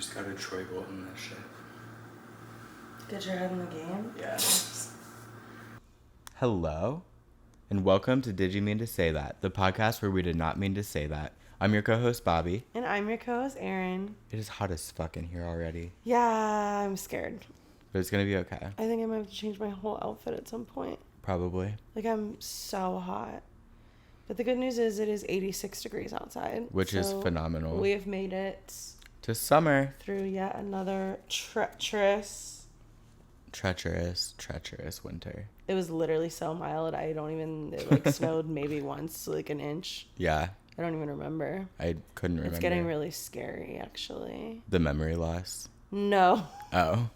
Just got a Troy Bolton this shit. Get your head in the game? Yeah. Hello, and welcome to Did You Mean to Say That, the podcast where we did not mean to say that. I'm your co-host, Bobby. And I'm your co-host, Erin. It is hot as fuck in here already. Yeah, I'm scared. But it's gonna be okay. I think I might have to change my whole outfit at some point. Probably. Like, I'm so hot. But the good news is it is 86 degrees outside. Which is phenomenal. We have made it to summer. Through yet another treacherous winter. It was literally so mild. It snowed maybe once, like an inch. Yeah. I don't even remember. I couldn't remember. It's getting really scary, actually. The memory loss? No. Oh.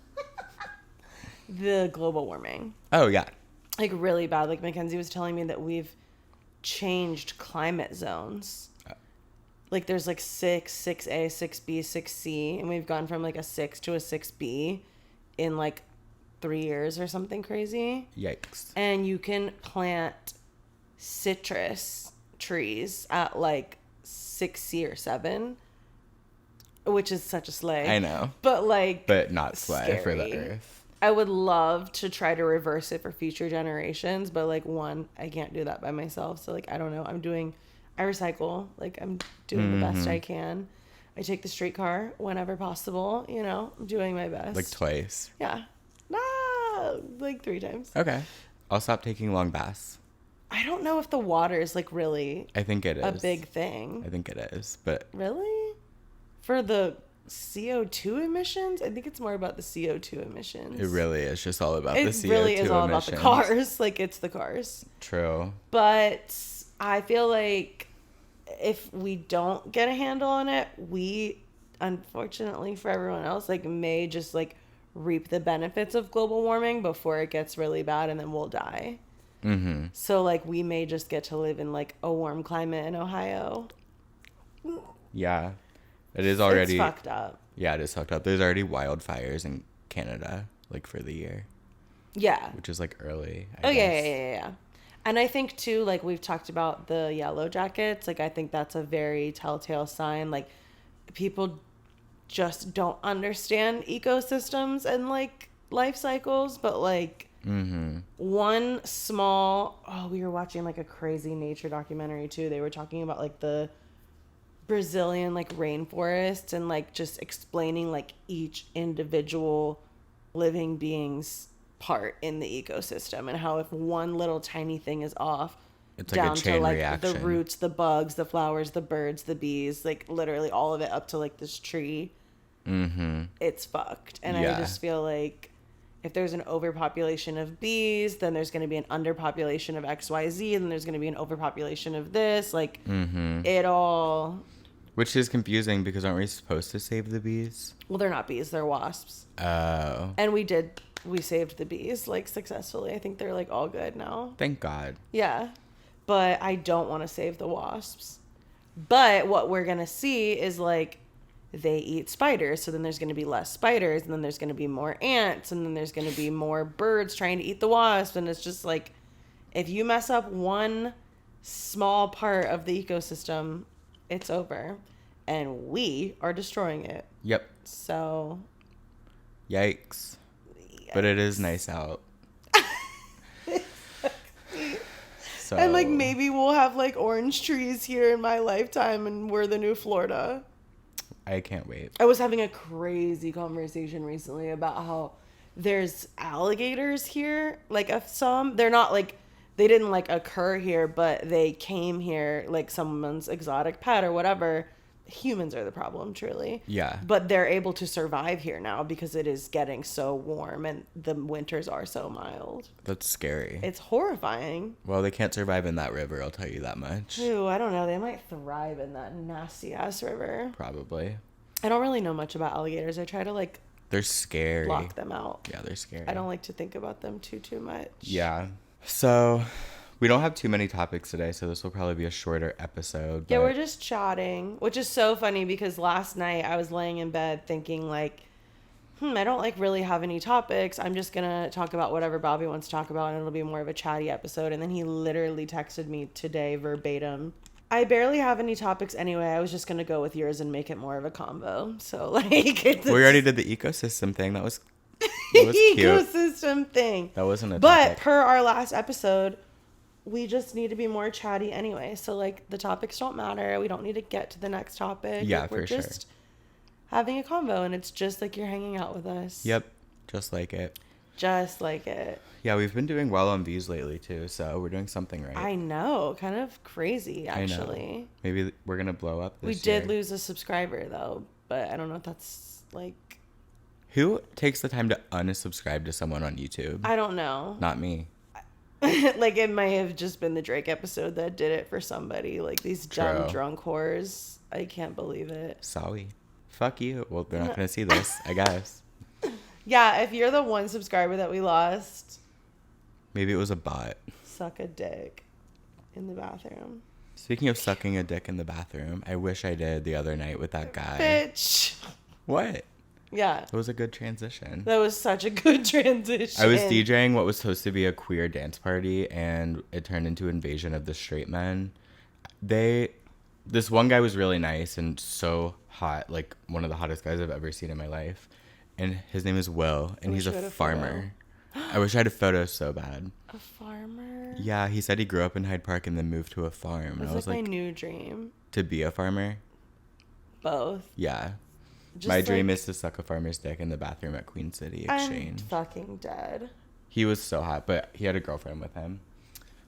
The global warming. Oh, yeah. Like, really bad. Like, Mackenzie was telling me that we've changed climate zones. Like, there's like 6, 6A, 6B, 6C, and we've gone from like a 6 to a 6B in like 3 years or something crazy. Yikes. And you can plant citrus trees at like 6C or 7, which is such a slay. I know. But not slay scary. For the earth. I would love to try to reverse it for future generations, but like, one, I can't do that by myself. So like, I don't know. I recycle. Like, I'm doing the best I can. I take the streetcar whenever possible. You know, I'm doing my best. Like twice. Yeah. Like 3 times. Okay. I'll stop taking long baths. I don't know if the water is like really. I think it is a big thing. I think it is, but really, for the CO2 emissions, I think it's more about the CO2 emissions. It really is just all about the CO2 emissions. It really is all about the cars. Like, it's the cars. True. But I feel like if we don't get a handle on it, we, unfortunately for everyone else, like, may just like reap the benefits of global warming before it gets really bad, and then we'll die. Mm-hmm. So like, we may just get to live in like a warm climate in Ohio. Yeah. It is already... It's fucked up. Yeah, it is fucked up. There's already wildfires in Canada, like, for the year. Yeah. Which is, like, early, I guess. Yeah. And I think, too, like, we've talked about the yellow jackets. Like, I think that's a very telltale sign. Like, people just don't understand ecosystems and, like, life cycles. But, like, one small... Oh, we were watching, like, a crazy nature documentary, too. They were talking about, like, the Brazilian like rainforests and like just explaining like each individual living being's part in the ecosystem, and how if one little tiny thing is off, it's down like a chain to like reaction. The roots, the bugs, the flowers, the birds, the bees, like literally all of it up to like this tree, it's fucked. And I just feel like if there's an overpopulation of bees, then there's going to be an underpopulation of XYZ, and then there's going to be an overpopulation of this, like it all... Which is confusing, because aren't we supposed to save the bees? Well, they're not bees, they're wasps. Oh. And we saved the bees, like, successfully. I think they're, like, all good now. Thank God. Yeah. But I don't want to save the wasps. But what we're going to see is, like, they eat spiders, so then there's going to be less spiders, and then there's going to be more ants, and then there's going to be more birds trying to eat the wasp, and it's just, like, if you mess up one small part of the ecosystem, it's over, and we are destroying it. Yep. So, yikes. But it is nice out. So, and like, maybe we'll have like orange trees here in my lifetime, and we're the new Florida. I can't wait. I was having a crazy conversation recently about how there's alligators here. Like, they're not like, they didn't like occur here, but they came here like someone's exotic pet or whatever. Humans are the problem, truly. Yeah. But they're able to survive here now because it is getting so warm and the winters are so mild. That's scary. It's horrifying. Well, they can't survive in that river, I'll tell you that much. Ooh, I don't know. They might thrive in that nasty ass river. Probably. I don't really know much about alligators. I try to like... They're scary. Block them out. Yeah, they're scary. I don't like to think about them too much. Yeah. So, we don't have too many topics today, so this will probably be a shorter episode. Yeah, we're just chatting, which is so funny because last night I was laying in bed thinking like, I don't like really have any topics. I'm just going to talk about whatever Bobby wants to talk about, and it'll be more of a chatty episode. And then he literally texted me today verbatim I barely have any topics anyway. I was just gonna go with yours and make it more of a combo. So like, it's We already did the ecosystem thing. That was cute. ecosystem thing. That wasn't a But topic. per our last episode, we just need to be more chatty anyway. So like, the topics don't matter. We don't need to get to the next topic. Yeah, like, for sure. Having a convo, and it's just like you're hanging out with us. Yep, just like it. Just like it. Yeah, we've been doing well on views lately too, so we're doing something right. I know, kind of crazy I know. actually. Maybe we're gonna blow up this We year. did lose a subscriber though, but I don't know if that's like, Who takes the time to unsubscribe to someone on YouTube? I don't know. Not me. Like, it may have just been the Drake episode that did it for somebody. Like, these dumb True. drunk whores. I can't believe it. Sorry. Fuck you. Well, they're not gonna see this, I guess. Yeah, if you're the one subscriber that we lost, Maybe it was a bot. suck a dick in the bathroom. Speaking of sucking a dick in the bathroom, I wish I did the other night with that guy. Bitch. What? Yeah. It was a good transition. That was such a good transition. I was DJing what was supposed to be a queer dance party, and it turned into Invasion of the Straight Men. This one guy was really nice and so hot, like one of the hottest guys I've ever seen in my life. And his name is Will, and I he's wish a I had a farmer. I wish I had a photo so bad. A farmer? Yeah, he said he grew up in Hyde Park and then moved to a farm. It And I was was like like, my new dream. to be a farmer? Both. Yeah. Just My dream like, is to suck a farmer's dick in the bathroom at Queen City I'm Exchange. fucking dead. He was so hot, but he had a girlfriend with him.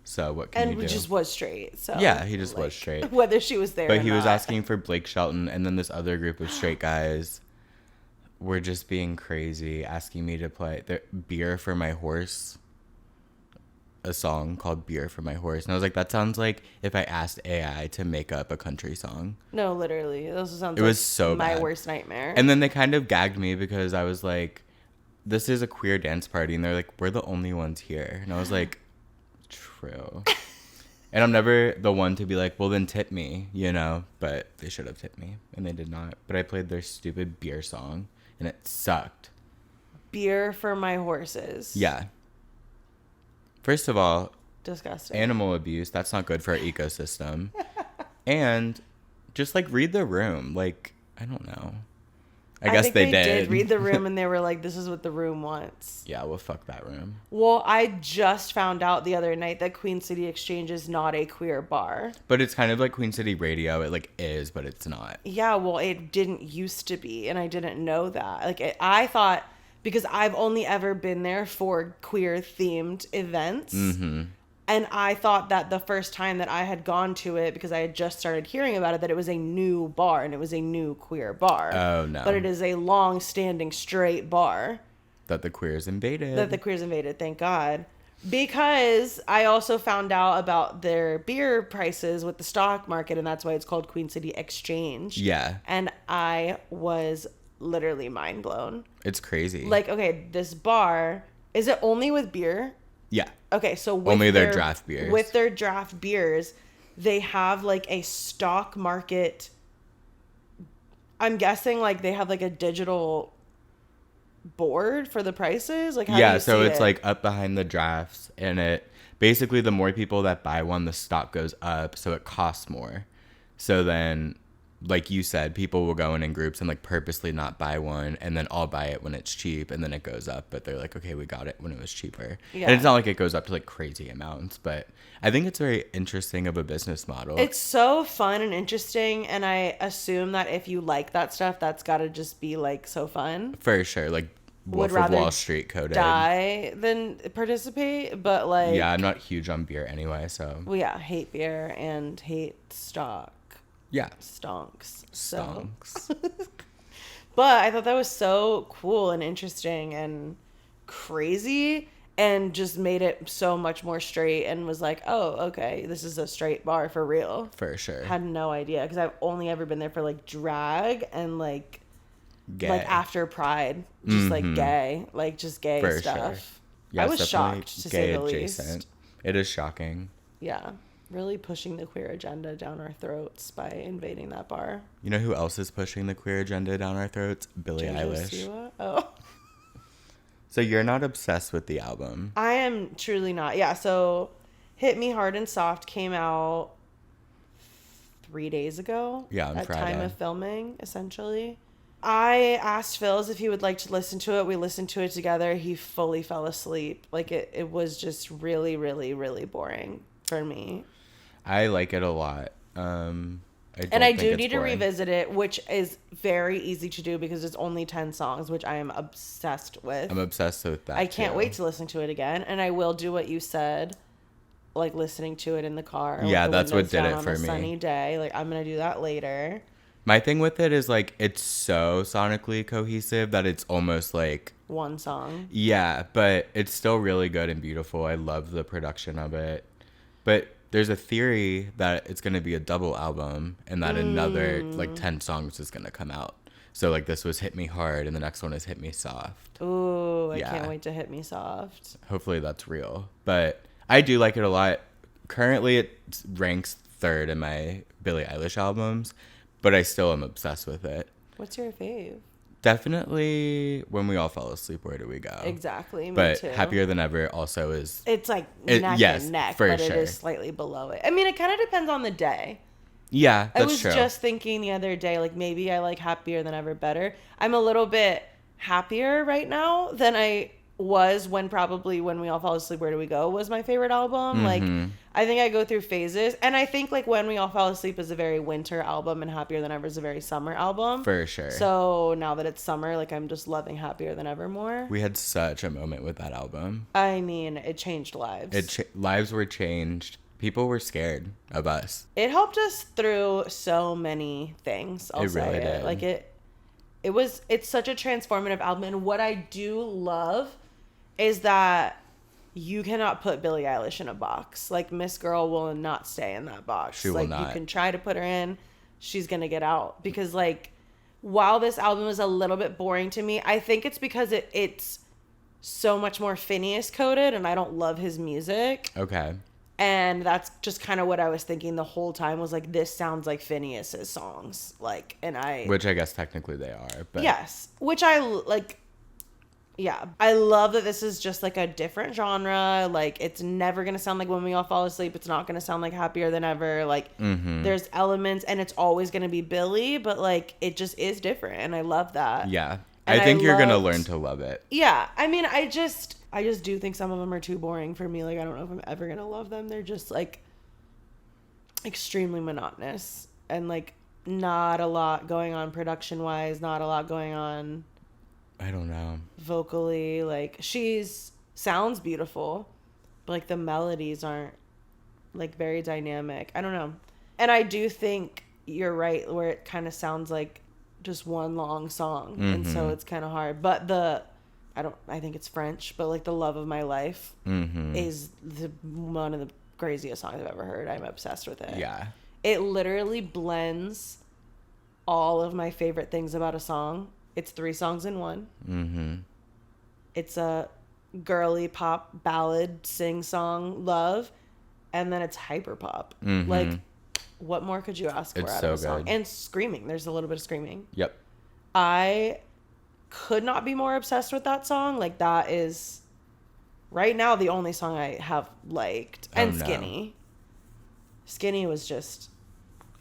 So what can And you we do? just was straight. So Yeah, he just was straight. Whether she was there But or he was not. asking for Blake Shelton, and then this other group of straight guys were just being crazy, asking me to play Beer for My Horse, a song called Beer for My Horse. And I was like, that sounds like if I asked AI to make up a country song. No, literally. Those sounds It like was so my bad. worst nightmare. And then they kind of gagged me because I was like, this is a queer dance party. And they're like, we're the only ones here. And I was like, true. And I'm never the one to be like, well, then tip me, you know? But they should have tipped me. And they did not. But I played their stupid beer song. And it sucked. Beer for my horses. Yeah. First of all, Disgusting. animal abuse. That's not good for our ecosystem. And just, like, read the room. Like, I don't know. I guess think they did read the room, and they were like, this is what the room wants. Yeah, well, fuck that room. Well, I just found out the other night that Queen City Exchange is not a queer bar. But it's kind of like Queen City Radio. It, like, is, but it's not. Yeah, well, it didn't used to be, and I didn't know that. Like, I thought, because I've only ever been there for queer-themed events, and I thought that the first time that I had gone to it, because I had just started hearing about it, that it was a new bar, and it was a new queer bar. Oh, no. But it is a long-standing straight bar. That the queers invaded. That the queers invaded, thank God. Because I also found out about their beer prices with the stock market, and that's why it's called Queen City Exchange. Yeah. And I was literally mind blown. It's crazy. Like, okay, this bar, is it only with beer? Yeah. Okay, so with Only their draft beers. With their draft beers, they have like a stock market. I'm guessing like they have like a digital board for the prices. Like, how do Yeah, you so see it's it? like up behind the drafts, and it basically, the more people that buy one, the stock goes up, so it costs more. So then, like you said, people will go in groups and like purposely not buy one, and then I'll buy it when it's cheap, and then it goes up. But they're like, okay, we got it when it was cheaper. Yeah. And it's not like it goes up to like crazy amounts, but I think it's very interesting of a business model. It's so fun and interesting, and I assume that if you like that stuff, that's got to just be like so fun. For sure, like Would Wolf of rather Wall Street coded. Die than participate, but like, Yeah, I'm not huge on beer anyway, so well, yeah, hate beer and hate stock. yeah. Stonks. So. Stonks. But I thought that was so cool and interesting and crazy, and just made it so much more straight, and was like, oh, okay, this is a straight bar for real. For sure. Had no idea, because I've only ever been there for like drag and like Gay. like after Pride, just like gay, like just gay For stuff. sure. Yeah, I it's was definitely shocked, to gay say the adjacent. least. It is shocking. Yeah, really pushing the queer agenda down our throats by invading that bar. You know who else is pushing the queer agenda down our throats? Billie Jojo Eilish. Siwa? Oh. So you're not obsessed with the album. I am truly not. Yeah, so Hit Me Hard and Soft came out 3 days ago. Yeah, on at Friday. time of filming, essentially. I asked Phils if he would like to listen to it. We listened to it together. He fully fell asleep. Like it was just really, really, really boring for me. I like it a lot. I do need to revisit it, which is very easy to do because it's only 10 songs, which I am obsessed with. I'm obsessed with that. I can't wait to listen to it again, and I will do what you said, like listening to it in the car. Yeah, with the that's what windows did down it on for a me. Sunny day, like I'm gonna do that later. My thing with it is like it's so sonically cohesive that it's almost like One song. yeah, but it's still really good and beautiful. I love the production of it. But there's a theory that it's going to be a double album and that another like 10 songs is going to come out. So like this was Hit Me Hard and the next one is Hit Me Soft. Ooh, I Yeah. can't wait to Hit Me Soft. Hopefully that's real. But I do like it a lot. Currently it ranks third in my Billie Eilish albums, but I still am obsessed with it. What's your fave? Definitely When We All Fall Asleep, Where Do We Go? Exactly, me But too. Happier Than Ever also is It's like neck yes, and neck, for but sure. it is slightly below it. I mean, it kind of depends on the day. yeah, that's I was true. just thinking the other day, like maybe I like Happier Than Ever better. I'm a little bit happier right now than I was when We All Fall Asleep, Where Do We Go was my favorite album. Like I think I go through phases, and I think like When We All Fall Asleep is a very winter album and Happier Than Ever is a very summer album. For sure. So now that it's summer, like I'm just loving Happier Than Ever more. We had such a moment with that album. I mean, it changed lives. Lives were changed. People were scared of us. It helped us through so many things. I'll It say really it. did. Like it's such a transformative album. And what I do love is that you cannot put Billie Eilish in a box. Like Miss Girl will not stay in that box. She will like not. you can try to put her in, she's gonna get out. Because like while this album is a little bit boring to me, I think it's because it's so much more Phineas coded and I don't love his music. Okay. And that's just kind of what I was thinking the whole time was like, this sounds like Phineas's songs. Like, Which I guess technically they are. But yes. Which I like. Yeah. I love that this is just like a different genre. Like, it's never going to sound like When We All Fall Asleep. It's not going to sound like Happier Than Ever. Like, there's elements and it's always going to be Billie, but like, it just is different. And I love that. Yeah. And I think you're going to loved- learn to love it. Yeah. I mean, I just do think some of them are too boring for me. Like, I don't know if I'm ever going to love them. They're just like extremely monotonous and like not a lot going on production wise, not a lot going on I don't know. vocally. Like she's sounds beautiful, but like the melodies aren't like very dynamic. I don't know. And I do think you're right where it kind of sounds like just one long song. And so it's kind of hard. But I think it's French, but like The Love of My Life is one of the craziest songs I've ever heard. I'm obsessed with it. Yeah. It literally blends all of my favorite things about a song. It's 3 songs in one. It's a girly pop ballad sing song love, and then it's hyper pop. Like, what more could you ask for It's out so of a song? good. And screaming. There's a little bit of screaming. Yep. I could not be more obsessed with that song. Like, that is right now the only song I have liked. And no. Skinny. Skinny was just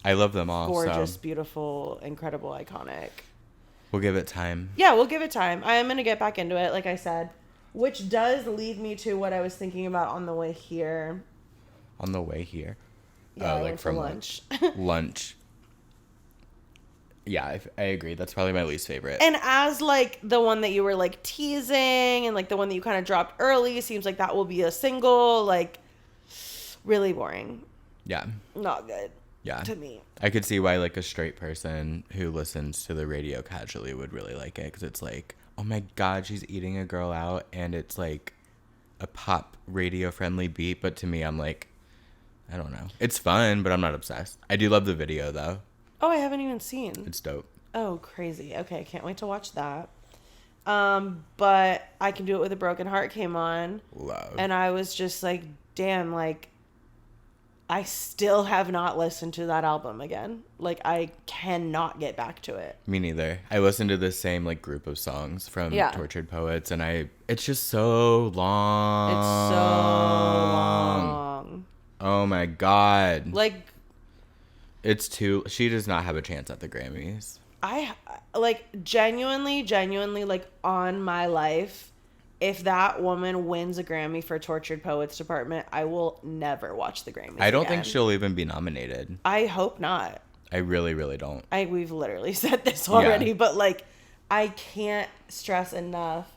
I love them all. gorgeous, So beautiful, incredible, iconic. we'll give it time. Yeah, we'll give it time. I am going to get back into it, like I said, which does lead me to what I was thinking about on the way here. On the way here. Yeah, I like went for from lunch. lunch. Yeah, I agree. That's probably my least favorite. And as like the one that you were like teasing and like the one that you kind of dropped early, seems like that will be a single, like really boring. Yeah. Not good Yeah. to me. I could see why like a straight person who listens to the radio casually would really like it because it's like, oh my God, she's eating a girl out and it's like a pop radio friendly beat. But to me, I'm like, I don't know. It's fun, but I'm not obsessed. I do love the video though. Oh, I haven't even seen. It's dope. Oh, crazy. Okay, can't wait to watch that. But I Can Do It With a Broken Heart came on. Love. And I was just like, damn, like, I still have not listened to that album again. Like, I cannot get back to it. Me neither. I listened to the same like group of songs from Yeah. Tortured Poets, and it's just so long. It's so long. Oh my God. Like, It's too. She does not have a chance at the Grammys. I like genuinely, like on my life, if that woman wins a Grammy for Tortured Poets Department, I will never watch the Grammys. I don't again. think she'll even be nominated. I hope not. I really, really don't. We've literally said this already, Yeah. but like, I can't stress enough.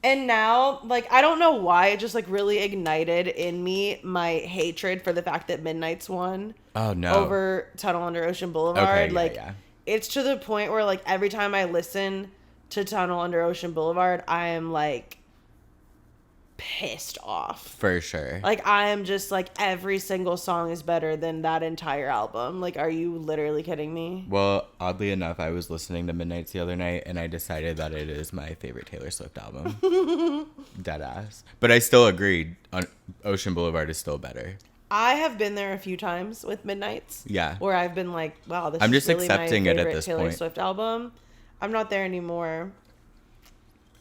And now, like, I don't know why it just like really ignited in me my hatred for the fact that Midnight's won. Oh no. Over Tunnel Under Ocean Boulevard. Okay, yeah, like, yeah. It's to the point where like every time I listen to Tunnel Under Ocean Boulevard, I am like pissed off. For sure. Like, I am just like, every single song is better than that entire album. Like, are you literally kidding me? Well, oddly enough, I was listening to Midnight's the other night, and I decided that it is my favorite Taylor Swift album. Deadass. But I still agreed. Ocean Boulevard is still better. I have been there a few times with Midnight's. Yeah. Where I've been like, wow, this I'm is just really accepting my it at favorite this Taylor point. Swift album. I'm not there anymore.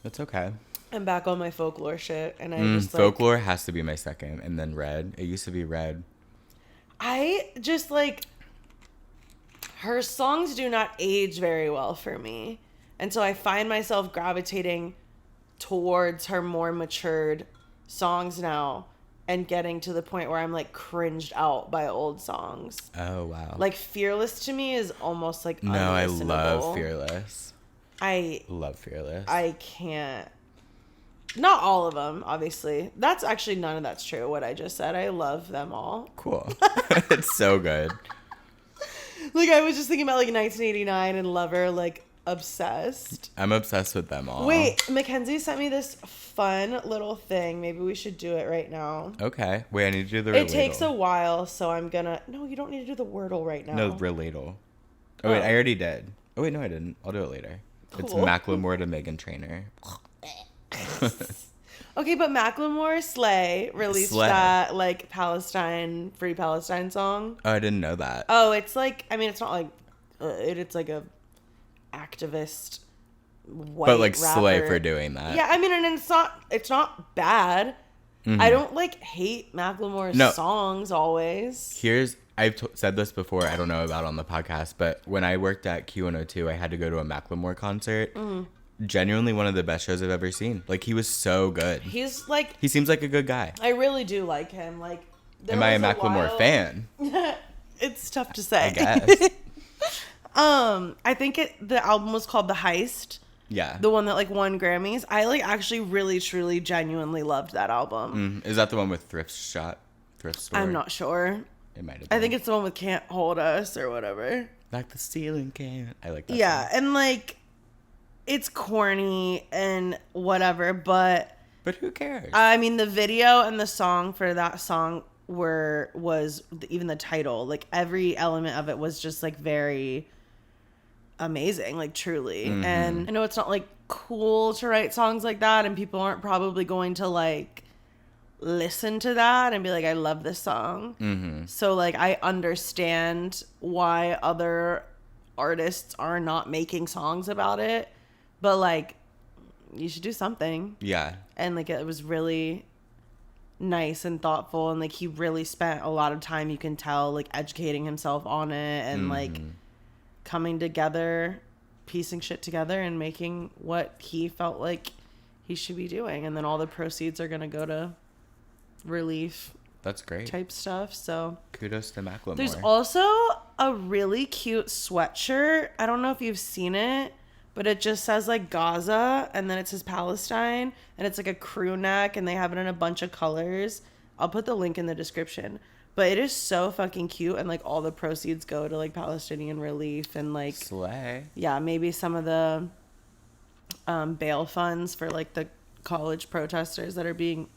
That's okay. I'm back on my folklore shit, and I just like, Folklore has to be my second, and then Red. It used to be Red. I just like, her songs do not age very well for me, and so I find myself gravitating towards her more matured songs now, and getting to the point where I'm like cringed out by old songs. Oh wow. Like, Fearless to me is almost like No, I unlistenable. love Fearless. I Love Fearless. I can't. Not all of them, obviously. That's actually, none of that's true, what I just said. I love them all. Cool. It's so good. Like, I was just thinking about, like, 1989 and Lover, like, obsessed. I'm obsessed with them all. Wait, Mackenzie sent me this fun little thing. Maybe we should do it right now. Okay. Wait, I need to do the It reladle. takes a while, so I'm gonna... No, you don't need to do the Wordle right now. No, reladle. Oh, wait, I already did. Oh, wait, no, I didn't. I'll do it later. It's Cool. Macklemore to Meghan Trainor. Okay, but Macklemore Slay released Slay. that, like, Palestine, Free Palestine song. Oh, I didn't know that. Oh, it's like, I mean, it's not like, it's like a activist white But like rapper. Slay for doing that. Yeah, I mean, and it's not bad. Mhm. I don't like hate Macklemore's No. songs always. I've said this before, I don't know about on the podcast, but when I worked at Q102, I had to go to a Macklemore concert. Genuinely one of the best shows I've ever seen. Like, he was so good. He's like, He seems like a good guy. I really do like him. Like, there Am I a was Macklemore while- fan? It's tough to say. I guess. I think the album was called The Heist. Yeah. The one that like won Grammys. I like actually really truly genuinely loved that album. Is that the one with Thrift Store? I'm not sure. It might have been. I think it's the one with Can't Hold Us or whatever. Like the ceiling can. I like that. Yeah, song. and like it's corny and whatever, but But who cares? I mean the video and the song for that song was even the title, like every element of it was just like very amazing, like truly. And I know it's not like cool to write songs like that, and people aren't probably going to like listen to that and be like, I love this song. So like I understand why other artists are not making songs about it, but like you should do something. Yeah. And like it was really nice and thoughtful, and like he really spent a lot of time, you can tell, like educating himself on it and like coming together, piecing shit together and making what he felt like he should be doing. And then all the proceeds are going to go to relief That's great. type stuff. So Kudos to Macklemore. there's also a really cute sweatshirt. I don't know if you've seen it, but it just says like Gaza and then it says Palestine, and it's like a crew neck, and they have it in a bunch of colors. I'll put the link in the description. But it is so fucking cute, and like all the proceeds go to like Palestinian relief and like Slay. yeah, maybe some of the bail funds for like the college protesters that are being,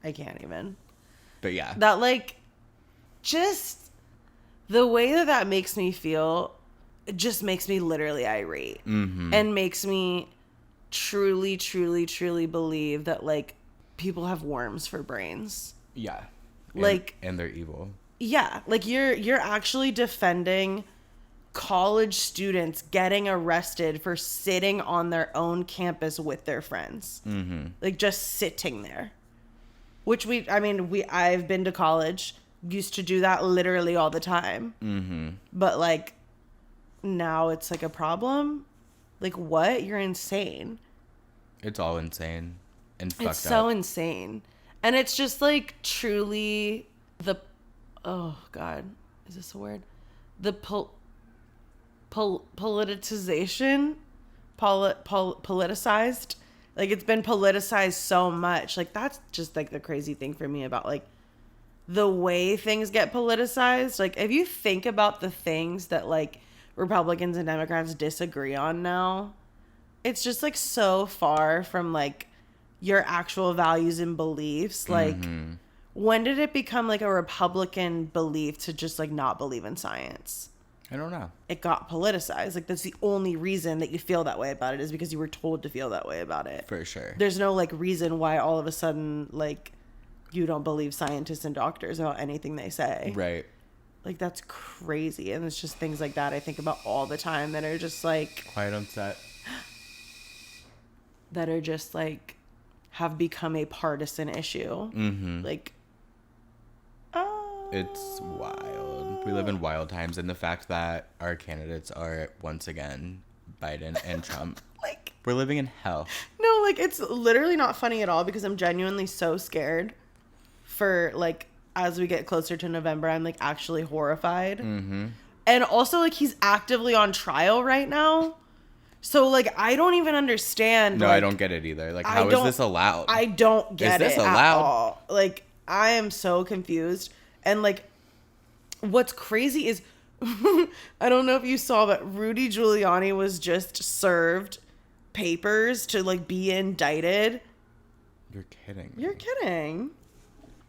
I can't even. But yeah. That like just the way that makes me feel, it just makes me literally irate and makes me truly, truly, truly believe that like people have worms for brains. Yeah. Like, and they're evil. yeah, like you're actually defending college students getting arrested for sitting on their own campus with their friends. Like just sitting there. Which I've been to college. used to do that literally all the time. Mm-hmm. But, like, now it's, like, a problem? Like, what? You're insane. It's all insane and fucked up. It's so insane. And it's just, like, truly the... Oh, God. Is this a word? The politicization? Politicized? Like, it's been politicized so much. Like, that's just, like, the crazy thing for me about, like, the way things get politicized. Like, if you think about the things that, like, Republicans and Democrats disagree on now, it's just, like, so far from, like, your actual values and beliefs. Like, when did it become, like, a Republican belief to just, like, not believe in science? I don't know. It got politicized. Like, that's the only reason that you feel that way about it is because you were told to feel that way about it. For sure. There's no, like, reason why all of a sudden, like, you don't believe scientists and doctors about anything they say. Right. Like, that's crazy. And it's just things like that I think about all the time that are just, like... Quiet on set. That are just, like, have become a partisan issue. Mm-hmm. Like, it's wild. We live in wild times, and the fact that our candidates are once again Biden and Trump. like, we're living in hell. No, like, it's literally not funny at all because I'm genuinely so scared for, like, as we get closer to November, I'm, like, actually horrified. Mm-hmm. And also, like, he's actively on trial right now. So, like, I don't even understand. No, like, I don't get it either. Like, how is this allowed? I don't get it Is this allowed? at all. Like, I am so confused. And, like, what's crazy is, I don't know if you saw, but Rudy Giuliani was just served papers to, like, be indicted. You're kidding me. You're kidding.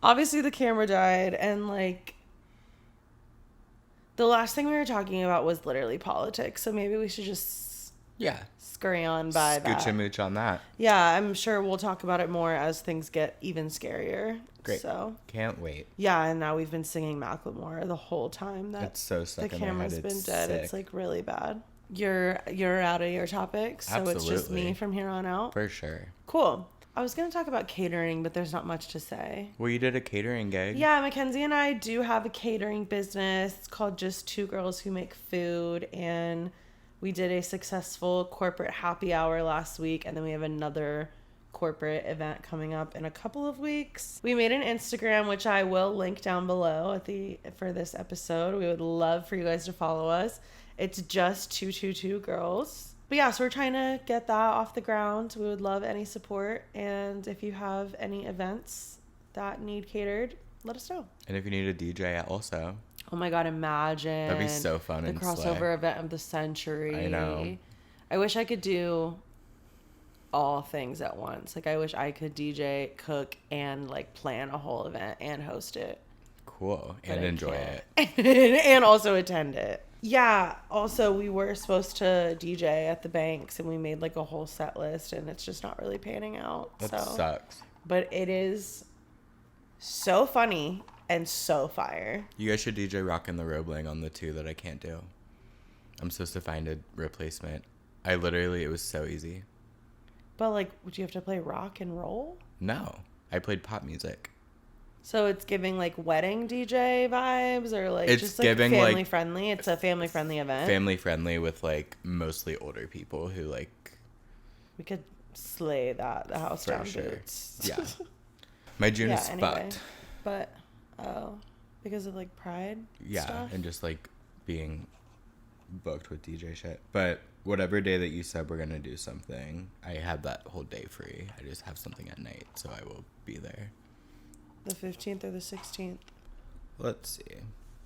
Obviously, the camera died, and, like, the last thing we were talking about was literally politics. So maybe we should just scurry on by that. Scooch and mooch on that. Yeah, I'm sure we'll talk about it more as things get even scarier. Great. So Can't wait. yeah, and now we've been singing Macklemore the whole time that It's so stuck the in my camera's head. been It's dead. sick. It's like really bad. You're out of your topics, so it's just Absolutely. me from here on out. For sure. Cool. I was gonna talk about catering, but there's not much to say. Well, you did a catering gig. Yeah, Mackenzie and I do have a catering business. It's called Just Two Girls Who Make Food, and we did a successful corporate happy hour last week, and then we have another corporate event coming up in a couple of weeks. We made an Instagram, which I will link down below for this episode. We would love for you guys to follow us. It's just 222 girls. But yeah, so we're trying to get that off the ground. We would love any support, and if you have any events that need catered, let us know. And if you need a DJ also. Oh my God, imagine. That'd be so fun the and crossover slay. event of the century. I know. I wish I could do all things at once. Like, I wish I could DJ, cook, and, like, plan a whole event and host it. Cool. But And I enjoy can't. it. And also attend it. Yeah. Also, we were supposed to DJ at the Banks, and we made, like, a whole set list, and it's just not really panning out. That so. sucks. But it is so funny and so fire. You guys should DJ Rockin' the Roebling on the two that I can't do. I'm supposed to find a replacement. It was so easy. But, like, would you have to play rock and roll? No. I played pop music. So it's giving, like, wedding DJ vibes, or, like, It's just, like, giving, family like, friendly? It's a family friendly event. Family friendly with, like, mostly older people who, like... We could slay the house For down sure. boots. Yeah. My June is anyway. fucked. But, because of, like, pride Yeah, stuff? and just, like, being booked with DJ shit. But whatever day that you said we're gonna do something, I have that whole day free. I just have something at night, so I will be there. The 15th or the 16th? Let's see.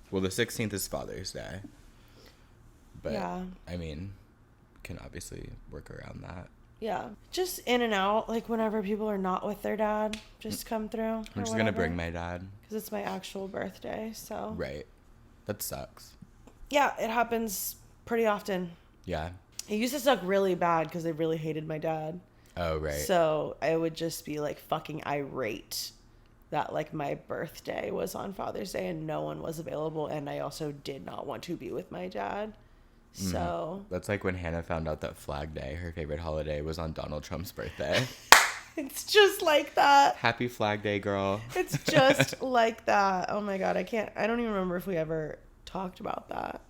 Well, the 16th is Father's Day. But, Yeah. I mean, can obviously work around that. Yeah. Just in and out, like, whenever people are not with their dad, just come through. I'm just gonna bring my dad. Because it's my actual birthday, so. Right. That sucks. Yeah, it happens pretty often. Yeah. It used to suck really bad because they really hated my dad. Oh, right. So I would just be, like, fucking irate that, like, my birthday was on Father's Day and no one was available, and I also did not want to be with my dad. So That's like when Hannah found out that Flag Day, her favorite holiday, was on Donald Trump's birthday. It's just like that. Happy Flag Day, girl. It's just like that. Oh my God. I don't even remember if we ever talked about that.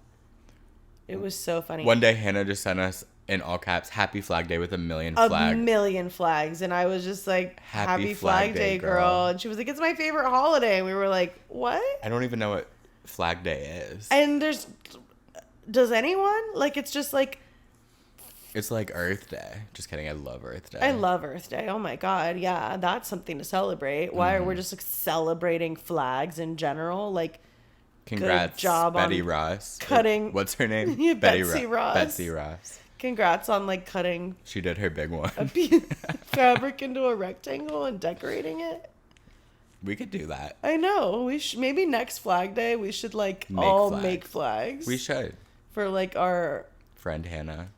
It was so funny. One day, Hannah just sent us, in all caps, Happy Flag Day with a million A flags. million flags. And I was just like, Happy Flag Day, girl. And she was like, it's my favorite holiday. And we were like, what? I don't even know what Flag Day is. And does anyone? Like, it's just like. It's like Earth Day. Just kidding. I love Earth Day. I love Earth Day. Oh my God. Yeah. That's something to celebrate. Why are we just like celebrating flags in general? Like, congrats, good job Betty on Ross. cutting. What's her name? Yeah, Betsy Ross. Betsy Ross. Congrats on like cutting She did her big one. a piece of fabric into a rectangle and decorating it. We could do that. I know. Maybe next Flag Day we should like make flags. We should. For like our friend Hannah.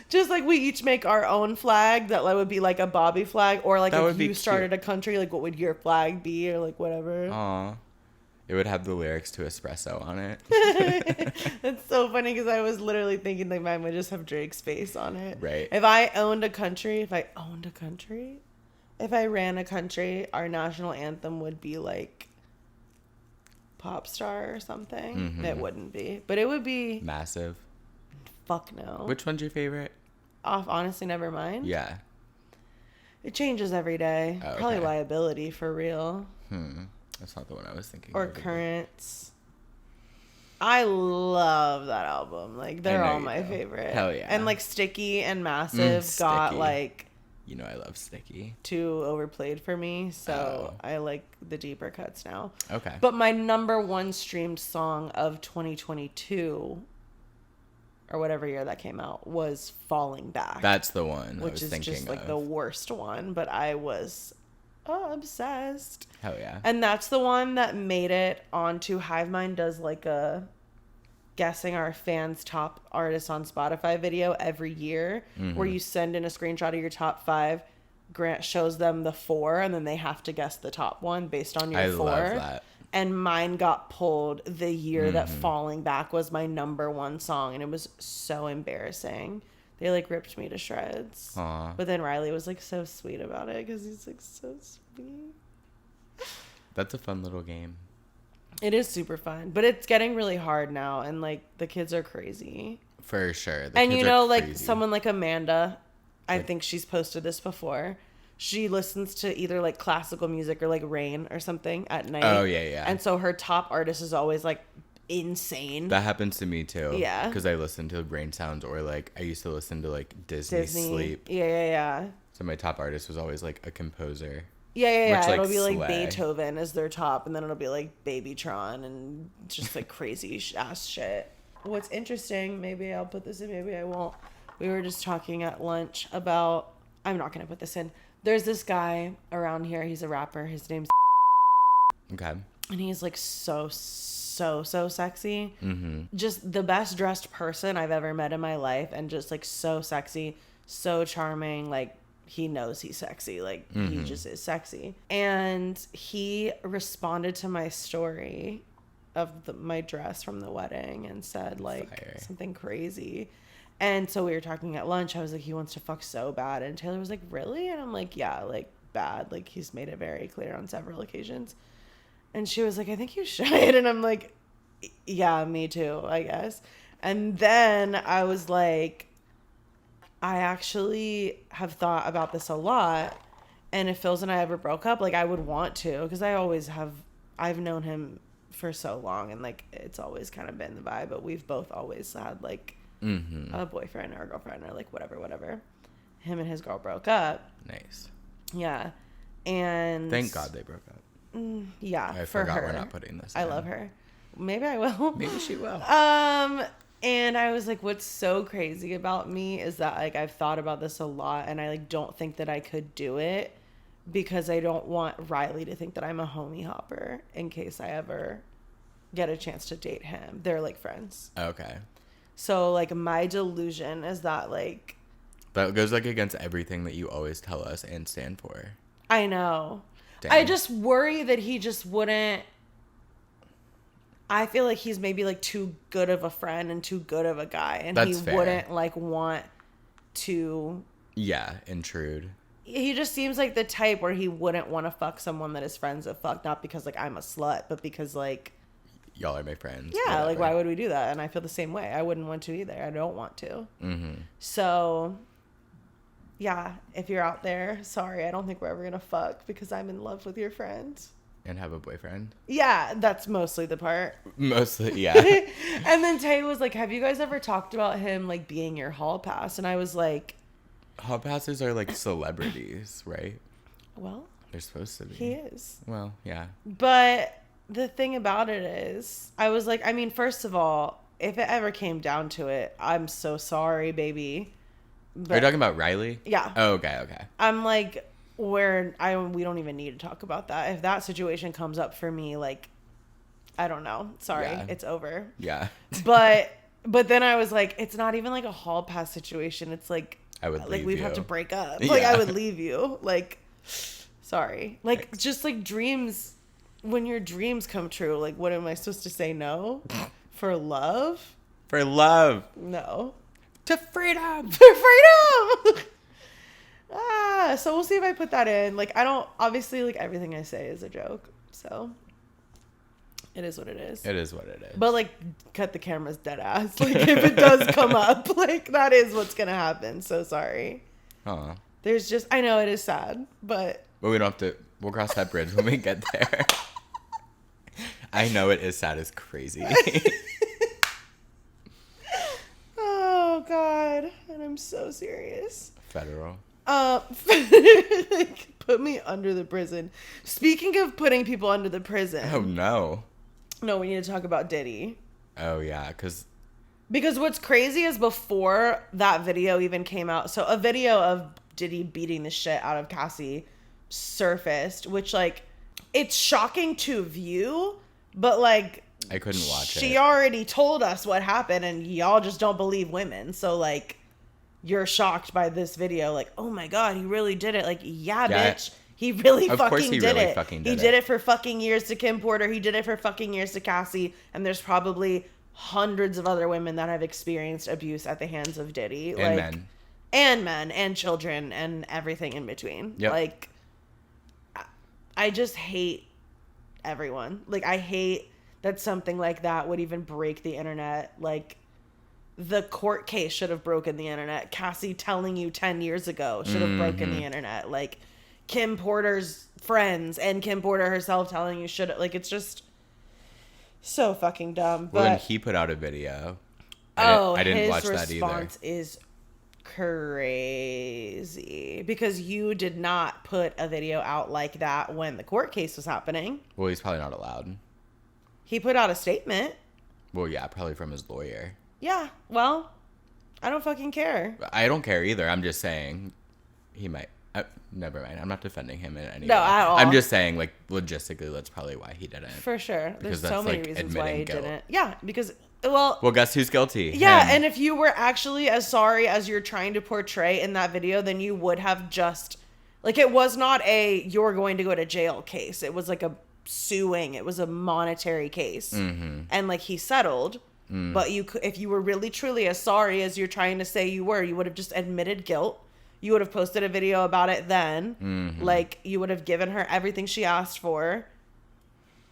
Just like we each make our own flag that like would be like a Bobby flag, or like if you started a country, like what would your flag be, or like whatever. Aw. It would have the lyrics to Espresso on it. That's so funny because I was literally thinking that mine would just have Drake's face on it. Right. If I ran a country, our national anthem would be like Pop Star or something. Mm-hmm. It wouldn't be, but it would be Massive. Fuck no. Which one's your favorite? Honestly, never mind. Yeah. It changes every day. Oh, okay. Probably Liability for real. That's not the one I was thinking Or of. Currents. I love that album. Like, they're all my favorite. Hell yeah. And like Sticky and Massive got Sticky. like You know I love Sticky. too overplayed for me, so I like the deeper cuts now. Okay. But my number one streamed song of 2022 or whatever year that came out was Falling Back. That's the one which is just like the worst one, but I was obsessed. Hell yeah. And that's the one that made it onto Hive Mind does like a guessing our fans' top artists on Spotify video every year, where you send in a screenshot of your top 5. Grant shows them the 4, and then they have to guess the top one based on your 4. I love that. And mine got pulled the year that Falling Back was my number one song, and it was so embarrassing. They like ripped me to shreds. Aww. But then Riley was like so sweet about it because he's like so sweet. That's a fun little game. It is super fun, but it's getting really hard now, and like the kids are crazy. For sure. And you know, like someone like Amanda, I think she's posted this before. She listens to either like classical music or like Rain or something at night. Oh yeah, yeah. And so her top artist is always like insane. That happens to me too. Yeah. Because I listen to rain sounds, or like I used to listen to like Disney Sleep. Yeah. So my top artist was always like a composer. Yeah. Which, like, It'll be like slay. Beethoven as their top, and then it'll be like Babytron and just like crazy ass shit. What's interesting, maybe I'll put this in, maybe I won't. We were just talking at lunch about, I'm not going to put this in. There's this guy around here. He's a rapper. His name's Okay. and he's like so sexy. Mm-hmm. Just the best dressed person I've ever met in my life, and just like so sexy, so charming. Like he knows he's sexy. Like he just is sexy. And he responded to my story of my dress from the wedding and said like Fire. something crazy. And so we were talking at lunch. I was like, he wants to fuck so bad. And Taylor was like, really? And I'm like, yeah, like bad. Like he's made it very clear on several occasions. And she was like, I think you should. And I'm like, yeah, me too, I guess. And then I was like, I actually have thought about this a lot. And if Phils and I ever broke up, like I would want to, because I've known him for so long, and like it's always kind of been the vibe, but we've both always had like a boyfriend or a girlfriend or like whatever. Him and his girl broke up. Nice. Yeah. And Thank God they broke up. Yeah, I for forgot her. we're not putting this I in. love her. Maybe I will. Maybe she will. And I was like, what's so crazy about me is that like I've thought about this a lot, and I like don't think that I could do it because I don't want Riley to think that I'm a homie hopper in case I ever get a chance to date him. They're like friends. Okay. So like my delusion is that like That goes like against everything that you always tell us and stand for. I know. Dang. I just worry that he just wouldn't. I feel like he's maybe like too good of a friend and too good of a guy, and That's he fair. wouldn't like want to. Yeah, intrude. he just seems like the type where he wouldn't want to fuck someone that his friends have fucked, not because like I'm a slut, but because like y'all are my friends. yeah, like whatever. why would we do that? And I feel the same way. I wouldn't want to either. I don't want to. Mm-hmm. So yeah, if you're out there, sorry, I don't think we're ever gonna fuck because I'm in love with your friend. And have a boyfriend. Yeah, that's mostly the part. Mostly, yeah. And then Tay was like, have you guys ever talked about him like being your hall pass? And I was like, Hall passes are like celebrities, right? well, They're supposed to be. he is. Well, yeah. But the thing about it is, I was like, I mean, first of all, if it ever came down to it, I'm so sorry, baby. But Are you talking about Riley? yeah. Oh, okay. I'm like, we don't even need to talk about that. If that situation comes up for me, like, I don't know. Sorry, Yeah. it's over. Yeah. But then I was like, it's not even like a hall pass situation. It's like, I would like leave we'd you. have to break up. Like Yeah. I would leave you. Like, sorry. Like just like dreams, when your dreams come true. Like, what am I supposed to say? No, for love? For love. No, To freedom. for freedom. So we'll see if I put that in. Like, I don't. Obviously, like everything I say is a joke. So it is what it is. It is what it is. But like, cut the cameras dead ass. Like, if it does come up, like that is what's gonna happen. So sorry. Aw. There's just, I know it is sad, but But we don't have to. We'll cross that bridge when we get there. I know it is sad as crazy. oh god, and I'm so serious. Federal. Put me under the prison. Speaking of putting people under the prison, Oh no. no, we need to talk about Diddy. Oh yeah, because What's crazy is before that video even came out, so a video of Diddy beating the shit out of Cassie surfaced, which like, it's shocking to view, but like, I couldn't watch it. she already told us what happened and y'all just don't believe women. So like, you're shocked by this video, like, oh my god, he really did it. Like, yeah. Bitch, he really Of course fucking he did really it. fucking He did did it. it for fucking years to Kim Porter. He did it for fucking years to Cassie. And there's probably hundreds of other women that have experienced abuse at the hands of Diddy. And like, men. And men and children and everything in between. Yep. Like, I just hate everyone. Like, I hate that something like that would even break the internet. Like, the court case should have broken the internet. Cassie telling you 10 years ago should have broken the internet. Like, Kim Porter's friends and Kim Porter herself telling you should, like, it's just so fucking dumb. Well, then But he put out a video. I didn't his watch that either. response is crazy because you did not put a video out like that when the court case was happening. Well, he's probably not allowed. He put out a statement. Well, yeah, probably from his lawyer. Yeah, well, I don't fucking care. I don't care either. I'm just saying he might. Never mind. I'm not defending him in any No, way. at all. I'm just saying, like, logistically, that's probably why he didn't. For sure. There's Because so that's, many like, reasons why he admitting guilt. didn't. Yeah, because, well, Well, guess who's guilty? yeah, Him. and if you were actually as sorry as you're trying to portray in that video, then you would have just, like, it was not a you're going to go to jail case. It was like a suing. It was a monetary case. Mm-hmm. And, like, he settled. But you could, if you were really truly as sorry as you're trying to say you were, you would have just admitted guilt. You would have posted a video about it then. Mm-hmm. Like, you would have given her everything she asked for.